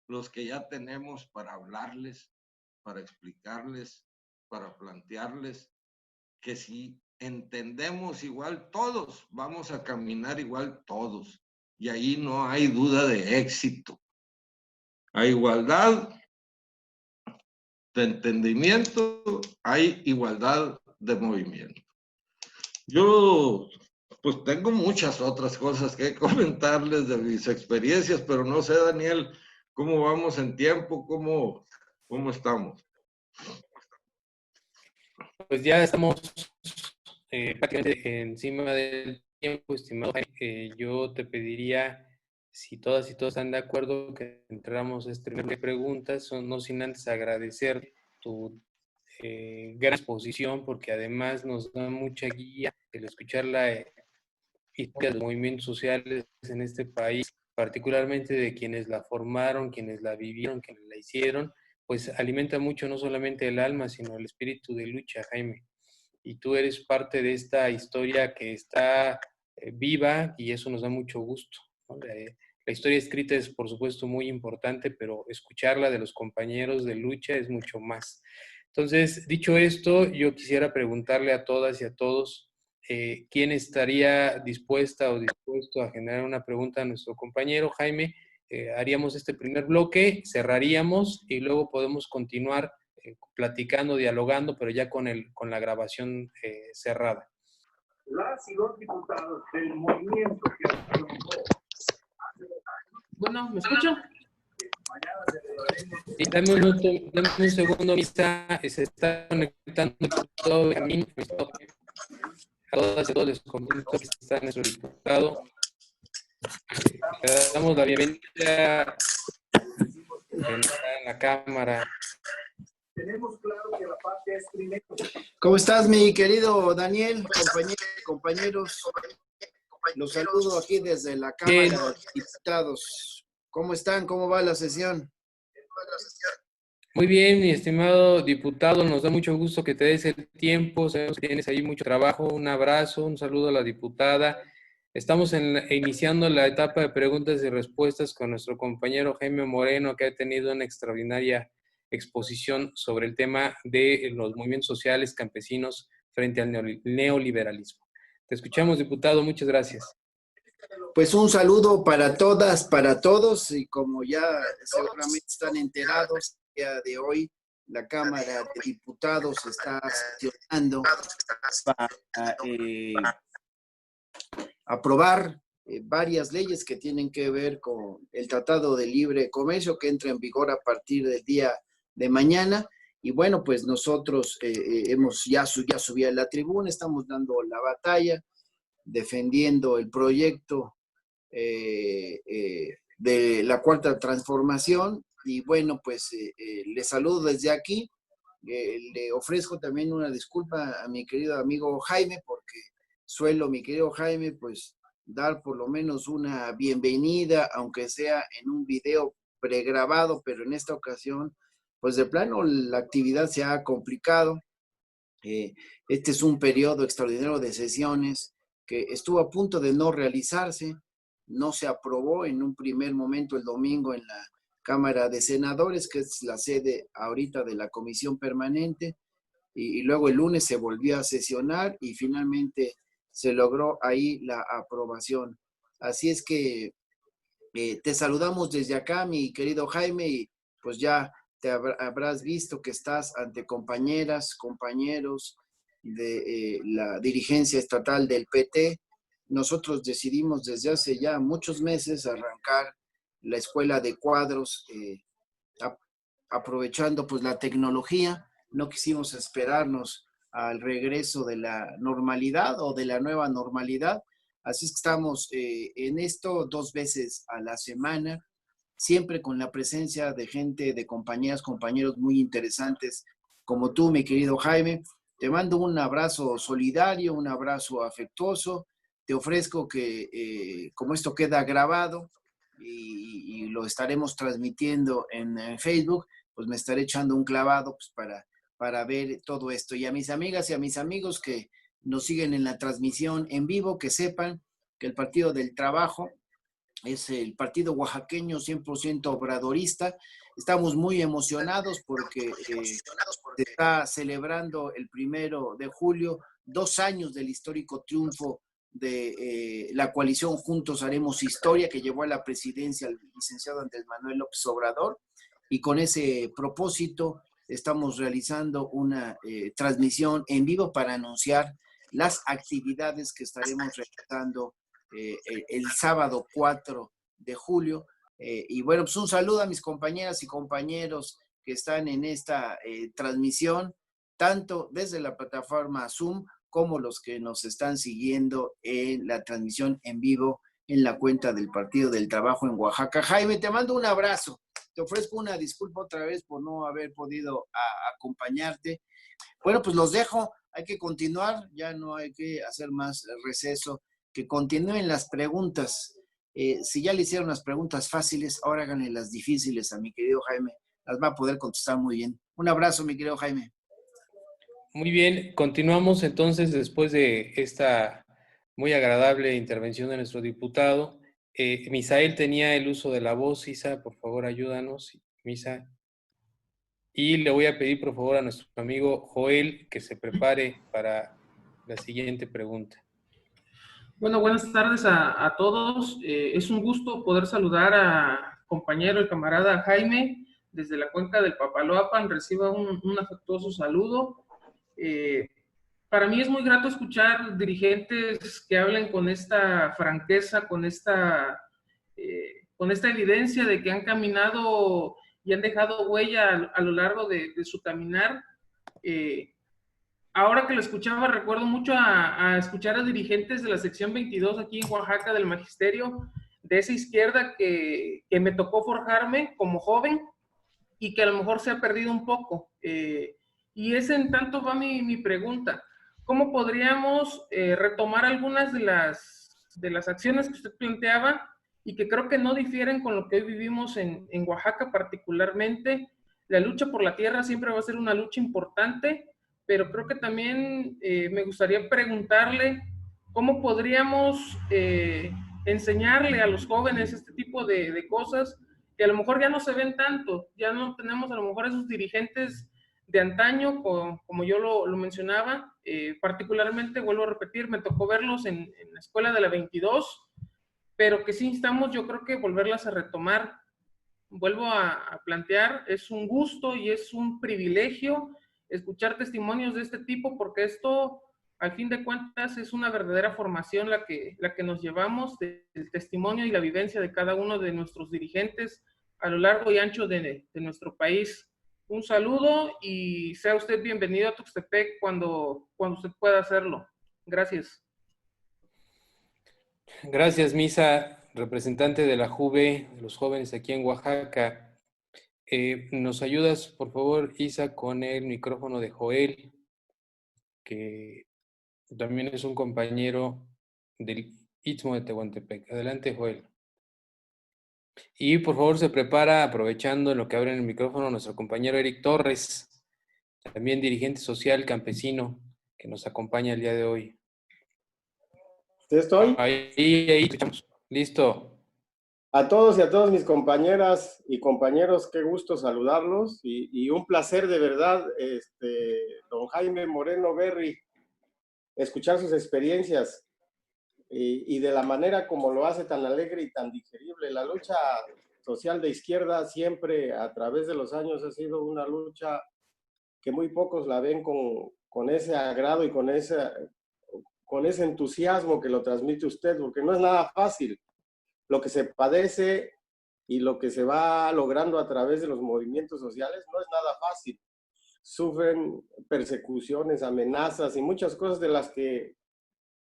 los que ya tenemos para hablarles, para explicarles, para plantearles que si entendemos igual todos, vamos a caminar igual todos. Y ahí no hay duda de éxito. Hay igualdad de entendimiento, hay igualdad de movimiento. Yo pues tengo muchas otras cosas que comentarles de mis experiencias, pero no sé, Daniel, cómo vamos en tiempo, cómo estamos. Pues ya estamos prácticamente encima del tiempo, estimado. Yo te pediría, si todas y todos están de acuerdo, que entramos a este primer preguntas, no sin antes agradecer tu gran exposición, porque además nos da mucha guía el escucharla historia de los movimientos sociales en este país, particularmente de quienes la formaron, quienes la vivieron, quienes la hicieron, pues alimenta mucho no solamente el alma, sino el espíritu de lucha, Jaime. Y tú eres parte de esta historia que está viva y eso nos da mucho gusto, ¿no? La historia escrita es, por supuesto, muy importante, pero escucharla de los compañeros de lucha es mucho más. Entonces, dicho esto, yo quisiera preguntarle a todas y a todos quién estaría dispuesta o dispuesto a generar una pregunta a nuestro compañero Jaime. Haríamos este primer bloque, cerraríamos y luego podemos continuar platicando, dialogando, pero ya con la grabación cerrada. Las y los diputados del movimiento que Bueno, ¿me escucho? Sí, dame un segundo, Misa, se está conectando todo a mí, a todas y a todos los compañeros que están en nuestro diputado. Le damos la bienvenida en la cámara. tenemos claro que la patria es primero. ¿Cómo estás, mi querido Daniel? Compañeros, los saludo aquí desde la Cámara de Diputados. ¿Cómo están? ¿Cómo va la sesión? Muy bien, mi estimado diputado, nos da mucho gusto que te des el tiempo, sabemos que tienes ahí mucho trabajo, un abrazo, un saludo a la diputada. Estamos iniciando la etapa de preguntas y respuestas con nuestro compañero Jaime Moreno, que ha tenido una extraordinaria exposición sobre el tema de los movimientos sociales campesinos frente al neoliberalismo. Te escuchamos, diputado, muchas gracias. Pues un saludo para todas, para todos, y como ya seguramente están enterados, el día de hoy la Cámara de Diputados está sesionando para aprobar varias leyes que tienen que ver con el Tratado de Libre Comercio que entra en vigor a partir del día de mañana. Y bueno, pues nosotros hemos ya subí a la tribuna, estamos dando la batalla, defendiendo el proyecto de la Cuarta Transformación. Y bueno, pues les saludo desde aquí. Le ofrezco también una disculpa a mi querido amigo Jaime, porque suelo, mi querido Jaime, pues dar por lo menos una bienvenida, aunque sea en un video pregrabado, pero en esta ocasión, pues de plano la actividad se ha complicado. Este es un periodo extraordinario de sesiones que estuvo a punto de no realizarse, no se aprobó en un primer momento el domingo en la Cámara de Senadores, que es la sede ahorita de la Comisión Permanente, y luego el lunes se volvió a sesionar y finalmente se logró ahí la aprobación. Así es que te saludamos desde acá, mi querido Jaime, y pues ya te habrás visto que estás ante compañeras, compañeros de la dirigencia estatal del PT. Nosotros decidimos desde hace ya muchos meses arrancar la escuela de cuadros, aprovechando pues la tecnología. No quisimos esperarnos al regreso de la normalidad o de la nueva normalidad. Así es que estamos en esto 2 veces a la semana, siempre con la presencia de gente, de compañeras, compañeros muy interesantes como tú, mi querido Jaime. Te mando un abrazo solidario, un abrazo afectuoso. Te ofrezco que, como esto queda grabado y lo estaremos transmitiendo en Facebook, pues me estaré echando un clavado pues, para ver todo esto. Y a mis amigas y a mis amigos que nos siguen en la transmisión en vivo, que sepan que el Partido del Trabajo es el partido oaxaqueño 100% obradorista. Estamos muy emocionados porque se está celebrando el 1 de julio, 2 años del histórico triunfo de la coalición Juntos Haremos Historia, que llevó a la presidencia al licenciado Andrés Manuel López Obrador. Y con ese propósito estamos realizando una transmisión en vivo para anunciar las actividades que estaremos realizando el sábado 4 de julio. Y bueno, pues un saludo a mis compañeras y compañeros que están en esta transmisión, tanto desde la plataforma Zoom como los que nos están siguiendo en la transmisión en vivo en la cuenta del Partido del Trabajo en Oaxaca. Jaime, te mando un abrazo. Te ofrezco una disculpa otra vez por no haber podido acompañarte. Bueno, pues los dejo. Hay que continuar. Ya no hay que hacer más receso que continúen las preguntas. Si ya le hicieron las preguntas fáciles, ahora háganle las difíciles a mi querido Jaime. Las va a poder contestar muy bien. Un abrazo, mi querido Jaime. Muy bien, continuamos entonces después de esta muy agradable intervención de nuestro diputado. Misael tenía el uso de la voz. Isa, por favor, ayúdanos. Misa. Y le voy a pedir, por favor, a nuestro amigo Joel que se prepare para la siguiente pregunta. Bueno, buenas tardes a todos. Es un gusto poder saludar a compañero, el camarada Jaime, desde la cuenca del Papaloapan. Reciba un afectuoso saludo. Para mí es muy grato escuchar dirigentes que hablen con esta franqueza, con esta evidencia de que han caminado y han dejado huella a lo largo de su caminar. Ahora que lo escuchaba, recuerdo mucho a escuchar a dirigentes de la sección 22 aquí en Oaxaca del Magisterio, de esa izquierda que me tocó forjarme como joven y que a lo mejor se ha perdido un poco. Y ese en tanto va mi pregunta. ¿Cómo podríamos retomar algunas de las acciones que usted planteaba y que creo que no difieren con lo que hoy vivimos en Oaxaca particularmente? La lucha por la tierra siempre va a ser una lucha importante, pero creo que también me gustaría preguntarle cómo podríamos enseñarle a los jóvenes este tipo de cosas que a lo mejor ya no se ven tanto, ya no tenemos a lo mejor esos dirigentes de antaño, como yo lo mencionaba, particularmente, vuelvo a repetir, me tocó verlos en la escuela de la 22, pero que sí instamos, yo creo que volverlas a retomar. Vuelvo a plantear, es un gusto y es un privilegio escuchar testimonios de este tipo, porque esto, al fin de cuentas, es una verdadera formación la que nos llevamos del testimonio y la vivencia de cada uno de nuestros dirigentes a lo largo y ancho de nuestro país. Un saludo y sea usted bienvenido a Tuxtepec cuando usted pueda hacerlo. Gracias. Gracias, Misa, representante de la JUVE, de los jóvenes aquí en Oaxaca. ¿Nos ayudas, por favor, Isa, con el micrófono de Joel, que también es un compañero del Istmo de Tehuantepec? Adelante, Joel. Y por favor se prepara, aprovechando en lo que abren el micrófono, nuestro compañero Eric Torres, también dirigente social campesino, que nos acompaña el día de hoy. ¿Sí estoy? Ahí, escuchamos. Listo. A todos y a todas mis compañeras y compañeros, qué gusto saludarlos y un placer de verdad, don Jaime Moreno Berry, escuchar sus experiencias y de la manera como lo hace tan alegre y tan digerible. La lucha social de izquierda siempre a través de los años ha sido una lucha que muy pocos la ven con ese agrado y con ese entusiasmo que lo transmite usted, porque no es nada fácil lo que se padece y lo que se va logrando a través de los movimientos sociales. No es nada fácil. Sufren persecuciones, amenazas y muchas cosas de las que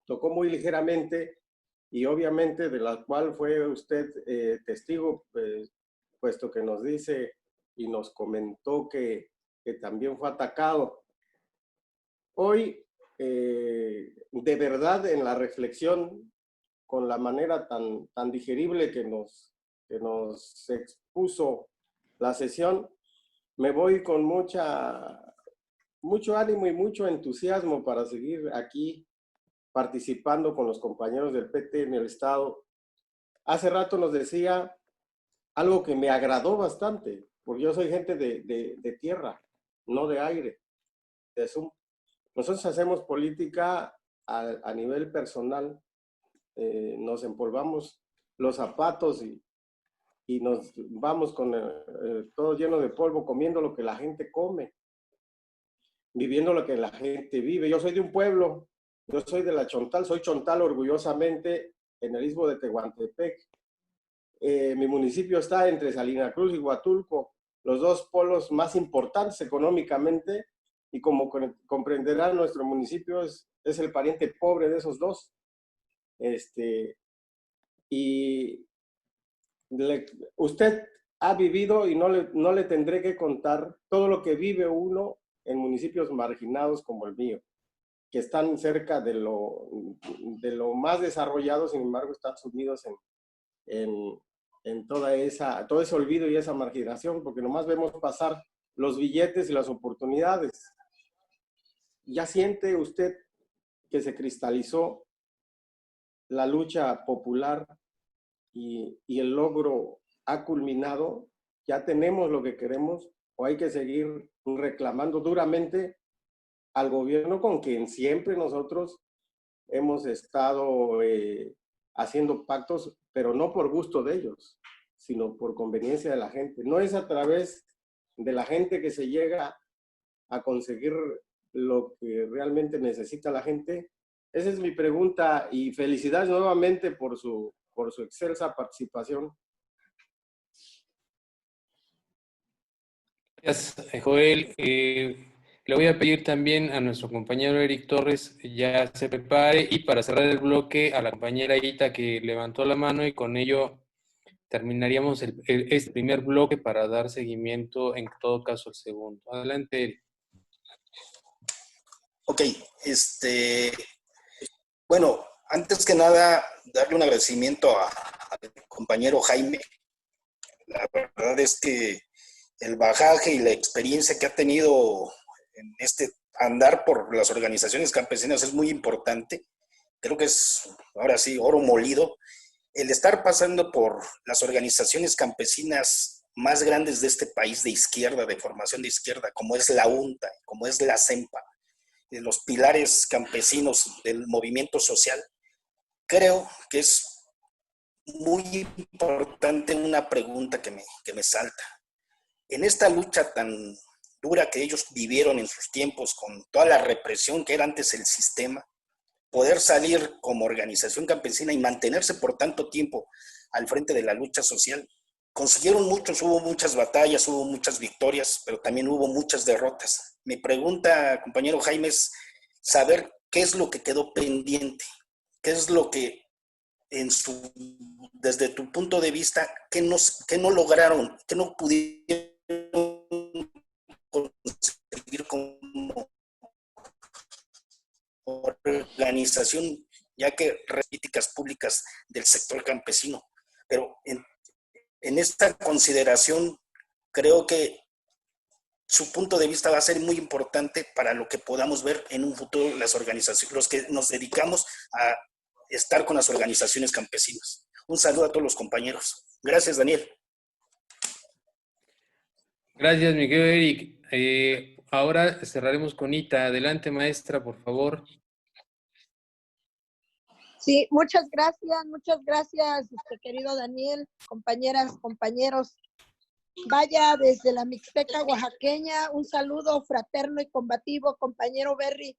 tocó muy ligeramente y obviamente de la cual fue usted testigo, puesto que nos dice y nos comentó que también fue atacado. Hoy, de verdad, en la reflexión, con la manera tan digerible que nos expuso la sesión, me voy con mucho ánimo y mucho entusiasmo para seguir aquí participando con los compañeros del PT en el Estado. Hace rato nos decía algo que me agradó bastante, porque yo soy gente de tierra, no de aire, de Zoom. Nosotros hacemos política a nivel personal. Nos empolvamos los zapatos y nos vamos con todo lleno de polvo, comiendo lo que la gente come, viviendo lo que la gente vive. Yo soy de un pueblo, yo soy de la Chontal, soy chontal orgullosamente en el istmo de Tehuantepec. Mi municipio está entre Salina Cruz y Huatulco, los dos polos más importantes económicamente, y como comprenderán, nuestro municipio es el pariente pobre de esos dos. Y usted ha vivido y no le tendré que contar todo lo que vive uno en municipios marginados como el mío. que están cerca de lo más desarrollado, sin embargo, están sumidos en todo ese olvido y esa marginación, porque nomás vemos pasar los billetes y las oportunidades. ¿Ya siente usted que se cristalizó la lucha popular y el logro ha culminado? ¿Ya tenemos lo que queremos o hay que seguir reclamando duramente al gobierno con quien siempre nosotros hemos estado haciendo pactos, pero no por gusto de ellos, sino por conveniencia de la gente? No es a través de la gente que se llega a conseguir lo que realmente necesita la gente. Esa es mi pregunta y felicidades nuevamente por su excelsa participación. Gracias, Joel. Le voy a pedir también a nuestro compañero Eric Torres ya se prepare, y para cerrar el bloque a la compañera Ita que levantó la mano, y con ello terminaríamos este primer bloque para dar seguimiento en todo caso al segundo. Adelante, Eric. Ok, bueno, antes que nada, darle un agradecimiento al compañero Jaime. La verdad es que el bagaje y la experiencia que ha tenido en este andar por las organizaciones campesinas es muy importante. Creo que es, ahora sí, oro molido. El estar pasando por las organizaciones campesinas más grandes de este país de izquierda, de formación de izquierda, como es la UNTA, como es la CEMPA, de los pilares campesinos del movimiento social, creo que es muy importante una pregunta que me salta. En esta lucha tan dura que ellos vivieron en sus tiempos, con toda la represión que era antes el sistema, poder salir como organización campesina y mantenerse por tanto tiempo al frente de la lucha social, consiguieron muchos, hubo muchas batallas, hubo muchas victorias, pero también hubo muchas derrotas. Mi pregunta, compañero Jaime, es saber qué es lo que quedó pendiente, qué es lo que desde tu punto de vista, qué no lograron, qué no pudieron conseguir como organización, ya que críticas públicas del sector campesino. Pero en esta consideración, creo que su punto de vista va a ser muy importante para lo que podamos ver en un futuro las organizaciones, los que nos dedicamos a estar con las organizaciones campesinas. Un saludo a todos los compañeros. Gracias, Daniel. Gracias, Miguel Eric. Ahora cerraremos con Ita. Adelante, maestra, por favor. Sí, muchas gracias, querido Daniel, compañeras, compañeros. Vaya, desde la Mixteca oaxaqueña, un saludo fraterno y combativo, compañero Berry.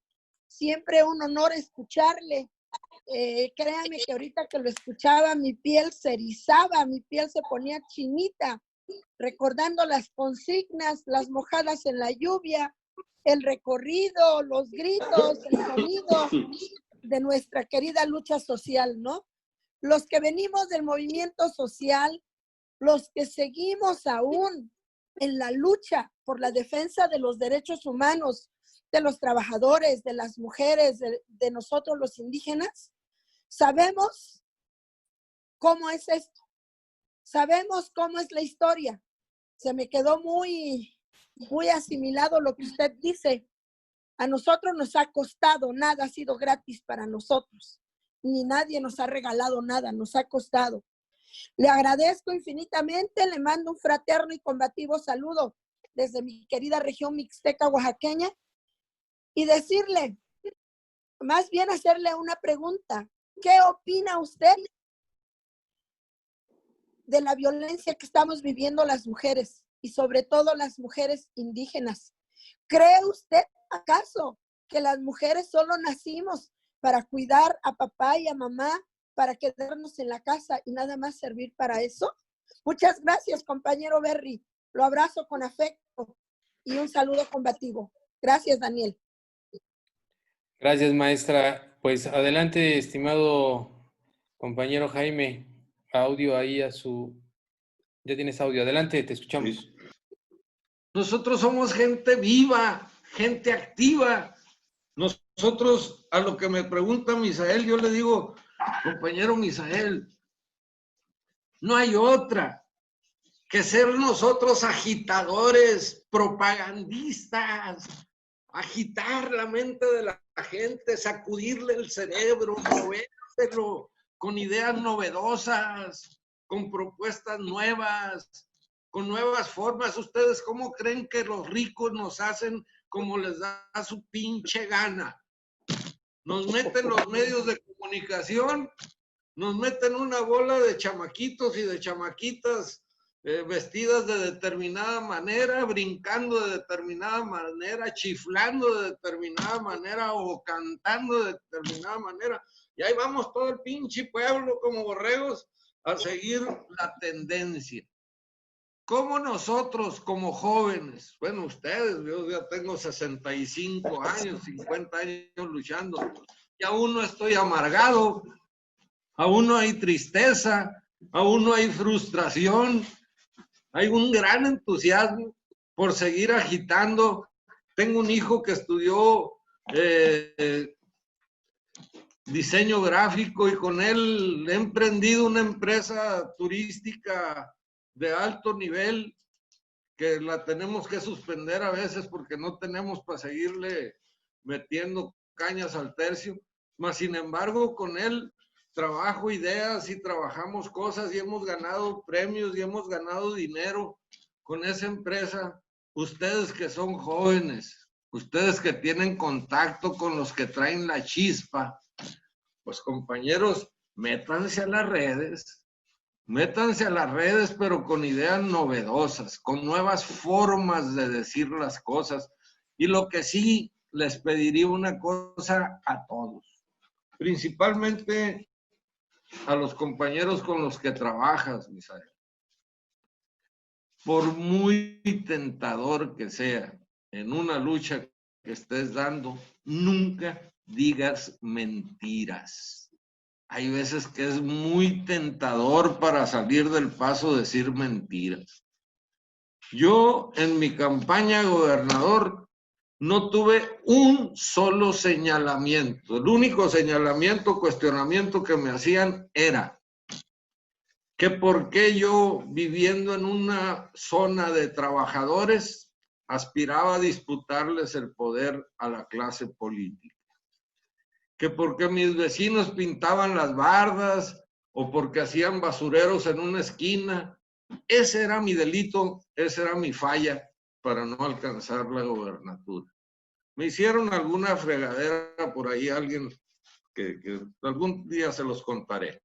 Siempre un honor escucharle. Créame que ahorita que lo escuchaba, mi piel se erizaba, mi piel se ponía chinita, recordando las consignas, las mojadas en la lluvia, el recorrido, los gritos, el sonido de nuestra querida lucha social, ¿no? Los que venimos del movimiento social, los que seguimos aún en la lucha por la defensa de los derechos humanos, de los trabajadores, de las mujeres, de nosotros los indígenas, sabemos cómo es esto, sabemos cómo es la historia. Se me quedó muy asimilado lo que usted dice. A nosotros nos ha costado, nada ha sido gratis para nosotros, ni nadie nos ha regalado nada, nos ha costado. Le agradezco infinitamente, le mando un fraterno y combativo saludo desde mi querida región mixteca oaxaqueña y decirle, más bien hacerle una pregunta. ¿Qué opina usted de la violencia que estamos viviendo las mujeres y sobre todo las mujeres indígenas? ¿Cree usted acaso que las mujeres solo nacimos para cuidar a papá y a mamá, para quedarnos en la casa y nada más servir para eso? Muchas gracias, compañero Berry. Lo abrazo con afecto y un saludo combativo. Gracias, Daniel. Gracias, maestra. Pues adelante, estimado compañero Jaime. Audio ahí a su... Ya tienes audio. Adelante, te escuchamos. Sí. Nosotros somos gente viva, gente activa. Nos nosotros, a lo que me pregunta Misael, yo le digo, compañero Misael, no hay otra que ser nosotros agitadores, propagandistas, agitar la mente de la gente, sacudirle el cerebro, movérselo con ideas novedosas, con propuestas nuevas, con nuevas formas. ¿Ustedes cómo creen que los ricos nos hacen como les da su pinche gana? Nos meten los medios de comunicación, nos meten una bola de chamaquitos y de chamaquitas vestidas de determinada manera, brincando de determinada manera, chiflando de determinada manera o cantando de determinada manera. Y ahí vamos todo el pinche pueblo como borregos a seguir la tendencia. ¿Cómo nosotros como jóvenes, bueno, ustedes, yo ya tengo 65 años, 50 años luchando, y aún no estoy amargado, aún no hay tristeza, aún no hay frustración, hay un gran entusiasmo por seguir agitando. Tengo un hijo que estudió diseño gráfico y con él he emprendido una empresa turística de alto nivel que la tenemos que suspender a veces porque no tenemos para seguirle metiendo cañas al tercio. Mas, sin embargo, con él trabajo ideas y trabajamos cosas y hemos ganado premios y hemos ganado dinero con esa empresa. Ustedes que son jóvenes, ustedes que tienen contacto con los que traen la chispa, pues compañeros, métanse a las redes, pero con ideas novedosas, con nuevas formas de decir las cosas. Y lo que sí les pediría una cosa a todos, principalmente a los compañeros con los que trabajas, Misael. Por muy tentador que sea en una lucha que estés dando, nunca digas mentiras. Hay veces que es muy tentador para salir del paso decir mentiras. Yo en mi campaña de gobernador no tuve un solo señalamiento. El único señalamiento, cuestionamiento que me hacían era que por qué yo, viviendo en una zona de trabajadores, aspiraba a disputarles el poder a la clase política. Que por qué mis vecinos pintaban las bardas o porque hacían basureros en una esquina. Ese era mi delito, esa era mi falla para no alcanzar la gobernatura. Me hicieron alguna fregadera por ahí, alguien que algún día se los contaré.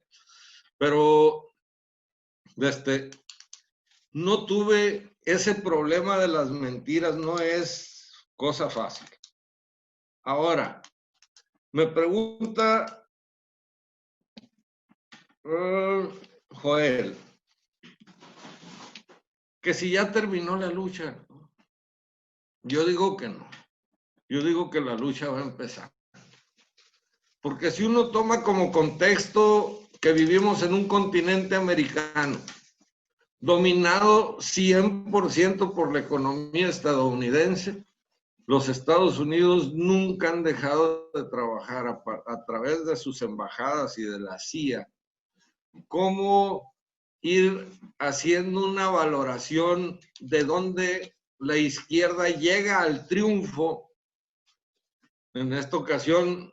Pero no tuve ese problema de las mentiras, no es cosa fácil. Ahora, me pregunta Joel, que si ya terminó la lucha. Yo digo que no. Yo digo que la lucha va a empezar. Porque si uno toma como contexto que vivimos en un continente americano, dominado 100% por la economía estadounidense, los Estados Unidos nunca han dejado de trabajar a través de sus embajadas y de la CIA, cómo ir haciendo una valoración de dónde la izquierda llega al triunfo, en esta ocasión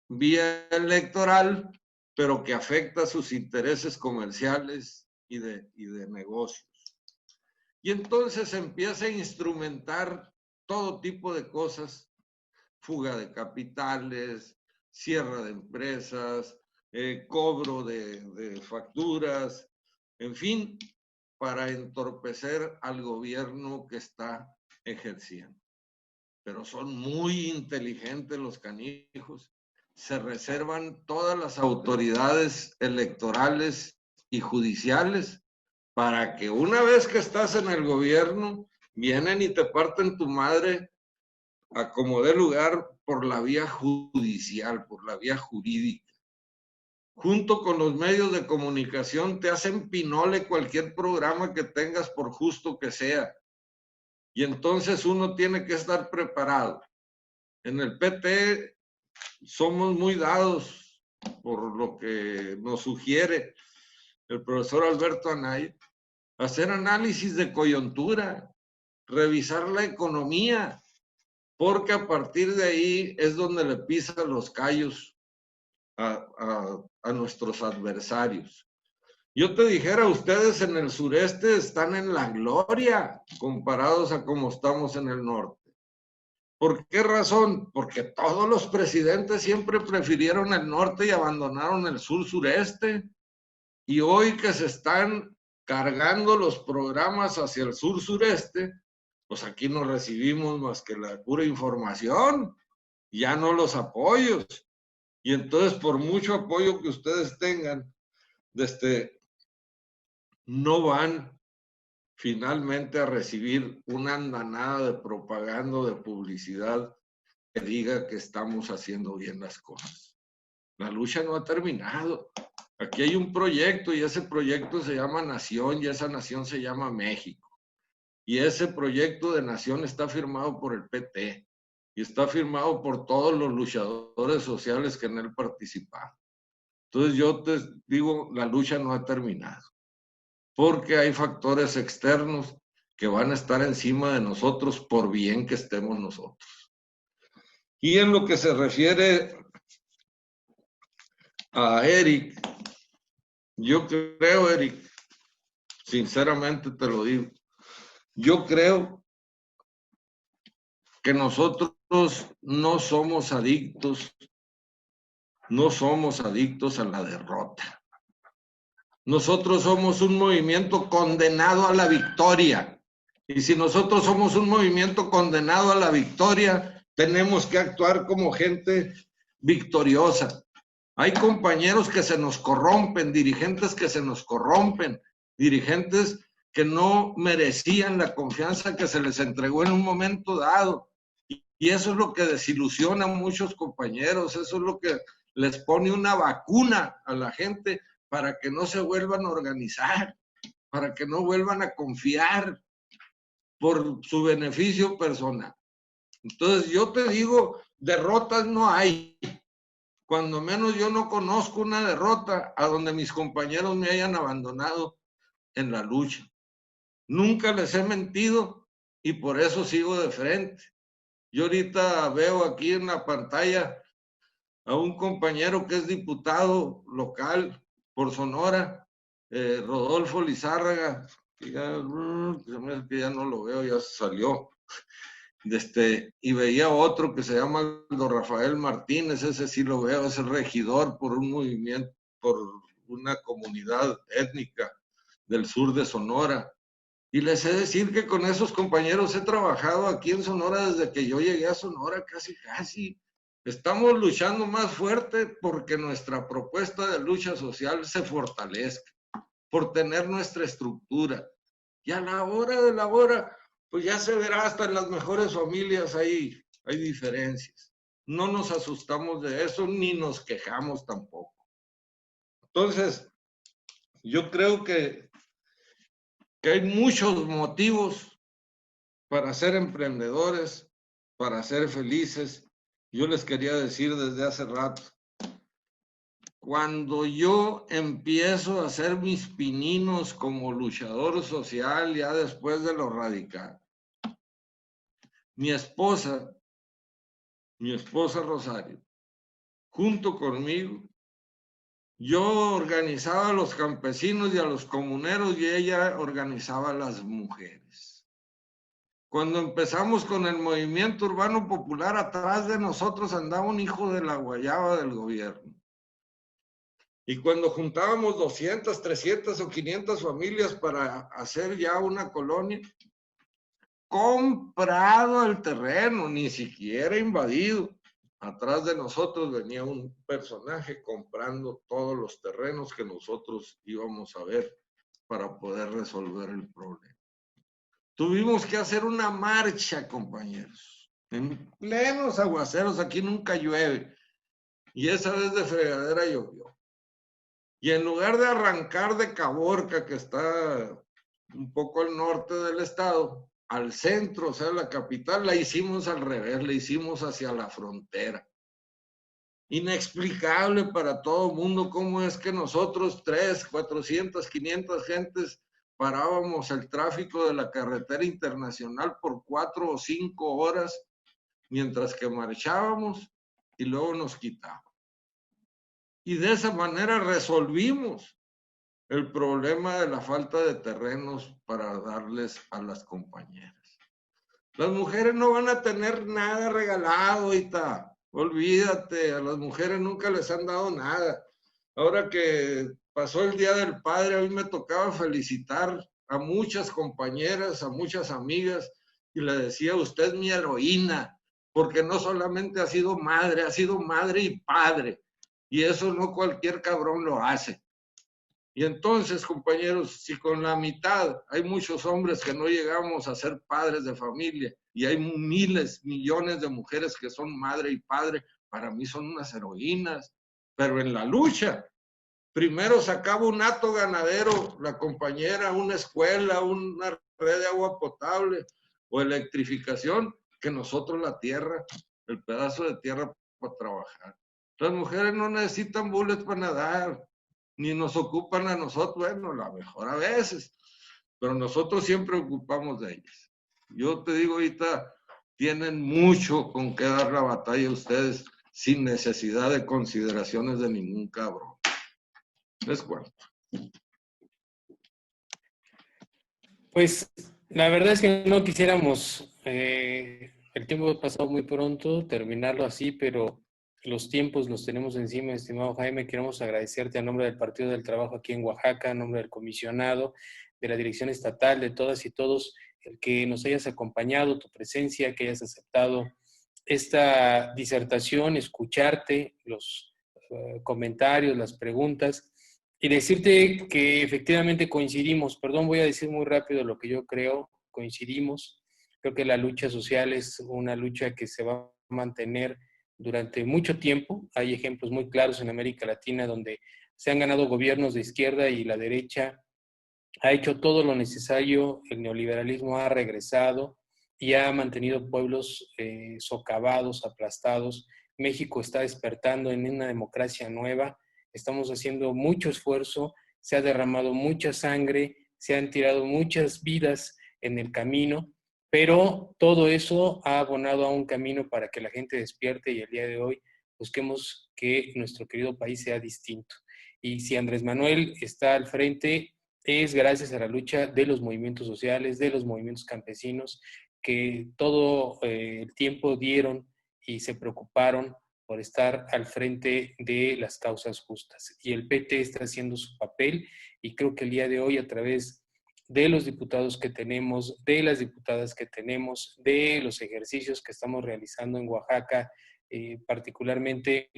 vía electoral, pero que afecta sus intereses comerciales y de negocios. Y entonces empieza a instrumentar todo tipo de cosas, fuga de capitales, cierre de empresas, cobro de facturas, en fin, para entorpecer al gobierno que está ejerciendo. Pero son muy inteligentes los canijos, se reservan todas las autoridades electorales y judiciales para que una vez que estás en el gobierno, vienen y te parten tu madre a como dé lugar por la vía judicial, por la vía jurídica. Junto con los medios de comunicación te hacen pinole cualquier programa que tengas, por justo que sea. Y entonces uno tiene que estar preparado. En el PT somos muy dados, por lo que nos sugiere el profesor Alberto Anaya, a hacer análisis de coyuntura, revisar la economía, porque a partir de ahí es donde le pisan los callos a nuestros adversarios. Yo te dijera, ustedes en el sureste están en la gloria comparados a cómo estamos en el norte. ¿Por qué razón? Porque todos los presidentes siempre prefirieron el norte y abandonaron el sur-sureste. Y hoy que se están cargando los programas hacia el sur-sureste, pues aquí no recibimos más que la pura información, ya no los apoyos. Y entonces, por mucho apoyo que ustedes tengan, no van finalmente a recibir una andanada de propaganda, de publicidad que diga que estamos haciendo bien las cosas. La lucha no ha terminado. Aquí hay un proyecto y ese proyecto se llama Nación y esa nación se llama México. Y ese proyecto de nación está firmado por el PT y está firmado por todos los luchadores sociales que en él participaron. Entonces yo te digo, la lucha no ha terminado, porque hay factores externos que van a estar encima de nosotros por bien que estemos nosotros. Y en lo que se refiere a Eric, yo creo, Eric, sinceramente te lo digo, yo creo que nosotros no somos adictos a la derrota. Nosotros somos un movimiento condenado a la victoria. Y si nosotros somos un movimiento condenado a la victoria, tenemos que actuar como gente victoriosa. Hay compañeros que se nos corrompen, dirigentes que se nos corrompen, dirigentes que no merecían la confianza que se les entregó en un momento dado. Y eso es lo que desilusiona a muchos compañeros, eso es lo que les pone una vacuna a la gente para que no se vuelvan a organizar, para que no vuelvan a confiar por su beneficio personal. Entonces yo te digo, derrotas no hay. Cuando menos yo no conozco una derrota a donde mis compañeros me hayan abandonado en la lucha. Nunca les he mentido y por eso sigo de frente. Yo ahorita veo aquí en la pantalla a un compañero que es diputado local por Sonora, Rodolfo Lizárraga, que ya no lo veo, ya salió. Y veía otro que se llama Aldo Rafael Martínez, ese sí lo veo, es el regidor por un movimiento, por una comunidad étnica del sur de Sonora. Y les he de decir que con esos compañeros he trabajado aquí en Sonora desde que yo llegué a Sonora, casi. Estamos luchando más fuerte porque nuestra propuesta de lucha social se fortalezca, por tener nuestra estructura. Y a la hora de la hora, pues ya se verá, hasta en las mejores familias hay diferencias. No nos asustamos de eso, ni nos quejamos tampoco. Entonces, yo creo que hay muchos motivos para ser emprendedores, para ser felices. Yo les quería decir desde hace rato, cuando yo empiezo a hacer mis pininos como luchador social, ya después de lo radical, mi esposa Rosario, junto conmigo, yo organizaba a los campesinos y a los comuneros y ella organizaba a las mujeres. Cuando empezamos con el movimiento urbano popular, atrás de nosotros andaba un hijo de la guayaba del gobierno. Y cuando juntábamos 200, 300 o 500 familias para hacer ya una colonia, comprado el terreno, ni siquiera invadido. Atrás de nosotros venía un personaje comprando todos los terrenos que nosotros íbamos a ver para poder resolver el problema. Tuvimos que hacer una marcha, compañeros, en plenos aguaceros, aquí nunca llueve, y esa vez de fregadera llovió. Y en lugar de arrancar de Caborca, que está un poco al norte del estado, al centro, o sea, la capital, la hicimos al revés, la hicimos hacia la frontera. Inexplicable para todo el mundo cómo es que nosotros 300, 400, 500 gentes parábamos el tráfico de la carretera internacional por 4 o 5 horas mientras que marchábamos y luego nos quitaban. Y de esa manera resolvimos el problema de la falta de terrenos para darles a las compañeras. Las mujeres no van a tener nada regalado, Ita. Olvídate, a las mujeres nunca les han dado nada. Ahora que pasó el Día del Padre, a mí me tocaba felicitar a muchas compañeras, a muchas amigas, y le decía, usted es mi heroína, porque no solamente ha sido madre y padre, y eso no cualquier cabrón lo hace. Y entonces, compañeros, si con la mitad hay muchos hombres que no llegamos a ser padres de familia y hay miles, millones de mujeres que son madre y padre, para mí son unas heroínas. Pero en la lucha, primero sacaba un hato ganadero, la compañera, una escuela, una red de agua potable o electrificación, que nosotros la tierra, el pedazo de tierra para trabajar. Las mujeres no necesitan bullets para nadar, ni nos ocupan a nosotros, bueno, la mejor a veces, pero nosotros siempre ocupamos de ellas. Yo te digo ahorita, tienen mucho con qué dar la batalla a ustedes sin necesidad de consideraciones de ningún cabrón. Les cuento. Pues la verdad es que no quisiéramos, el tiempo ha pasado muy pronto, terminarlo así, pero los tiempos los tenemos encima, estimado Jaime. Queremos agradecerte a nombre del Partido del Trabajo aquí en Oaxaca, a nombre del comisionado, de la dirección estatal, de todas y todos, el que nos hayas acompañado, tu presencia, que hayas aceptado esta disertación, escucharte, los comentarios, las preguntas, y decirte que efectivamente coincidimos. Perdón, voy a decir muy rápido lo que yo creo, coincidimos. Creo que la lucha social es una lucha que se va a mantener durante mucho tiempo. Hay ejemplos muy claros en América Latina donde se han ganado gobiernos de izquierda y la derecha ha hecho todo lo necesario, el neoliberalismo ha regresado y ha mantenido pueblos socavados, aplastados. México está despertando en una democracia nueva, estamos haciendo mucho esfuerzo, se ha derramado mucha sangre, se han tirado muchas vidas en el camino, pero todo eso ha abonado a un camino para que la gente despierte y el día de hoy busquemos que nuestro querido país sea distinto. Y si Andrés Manuel está al frente, es gracias a la lucha de los movimientos sociales, de los movimientos campesinos, que todo el tiempo dieron y se preocuparon por estar al frente de las causas justas. Y el PT está haciendo su papel y creo que el día de hoy, a través de los diputados que tenemos, de las diputadas que tenemos, de los ejercicios que estamos realizando en Oaxaca, particularmente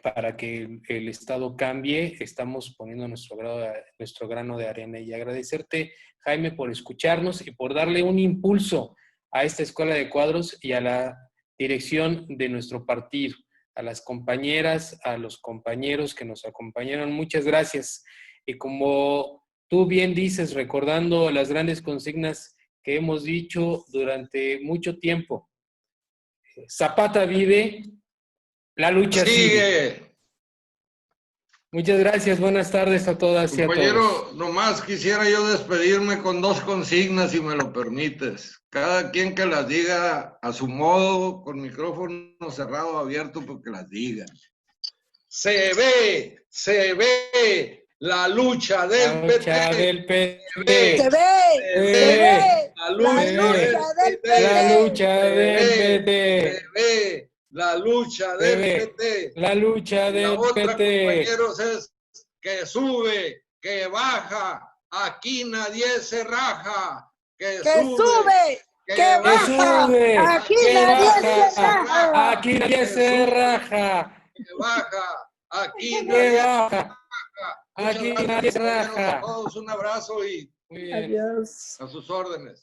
para que el Estado cambie, estamos poniendo nuestro grano de arena. Y agradecerte, Jaime, por escucharnos y por darle un impulso a esta escuela de cuadros y a la dirección de nuestro partido, a las compañeras, a los compañeros que nos acompañaron. Muchas gracias. Y como tú bien dices, recordando las grandes consignas que hemos dicho durante mucho tiempo, Zapata vive, la lucha sigue. Muchas gracias, buenas tardes a todas y a todos. Compañero, nomás quisiera yo despedirme con 2 consignas, si me lo permites. Cada quien que las diga a su modo, con micrófono cerrado o abierto, porque las diga. Se ve la lucha del PT. La lucha del PT. Se ve. La lucha del PT. La lucha del PT. Se ve la lucha del PT. La lucha del La otra, PT. compañeros, es que sube, que baja, aquí nadie se raja. Que sube, que baja, aquí nadie se raja. Aquí nadie se raja. Que baja, aquí Que nadie baja. Aquí nadie se raja. A todos un abrazo y Adiós. a sus órdenes.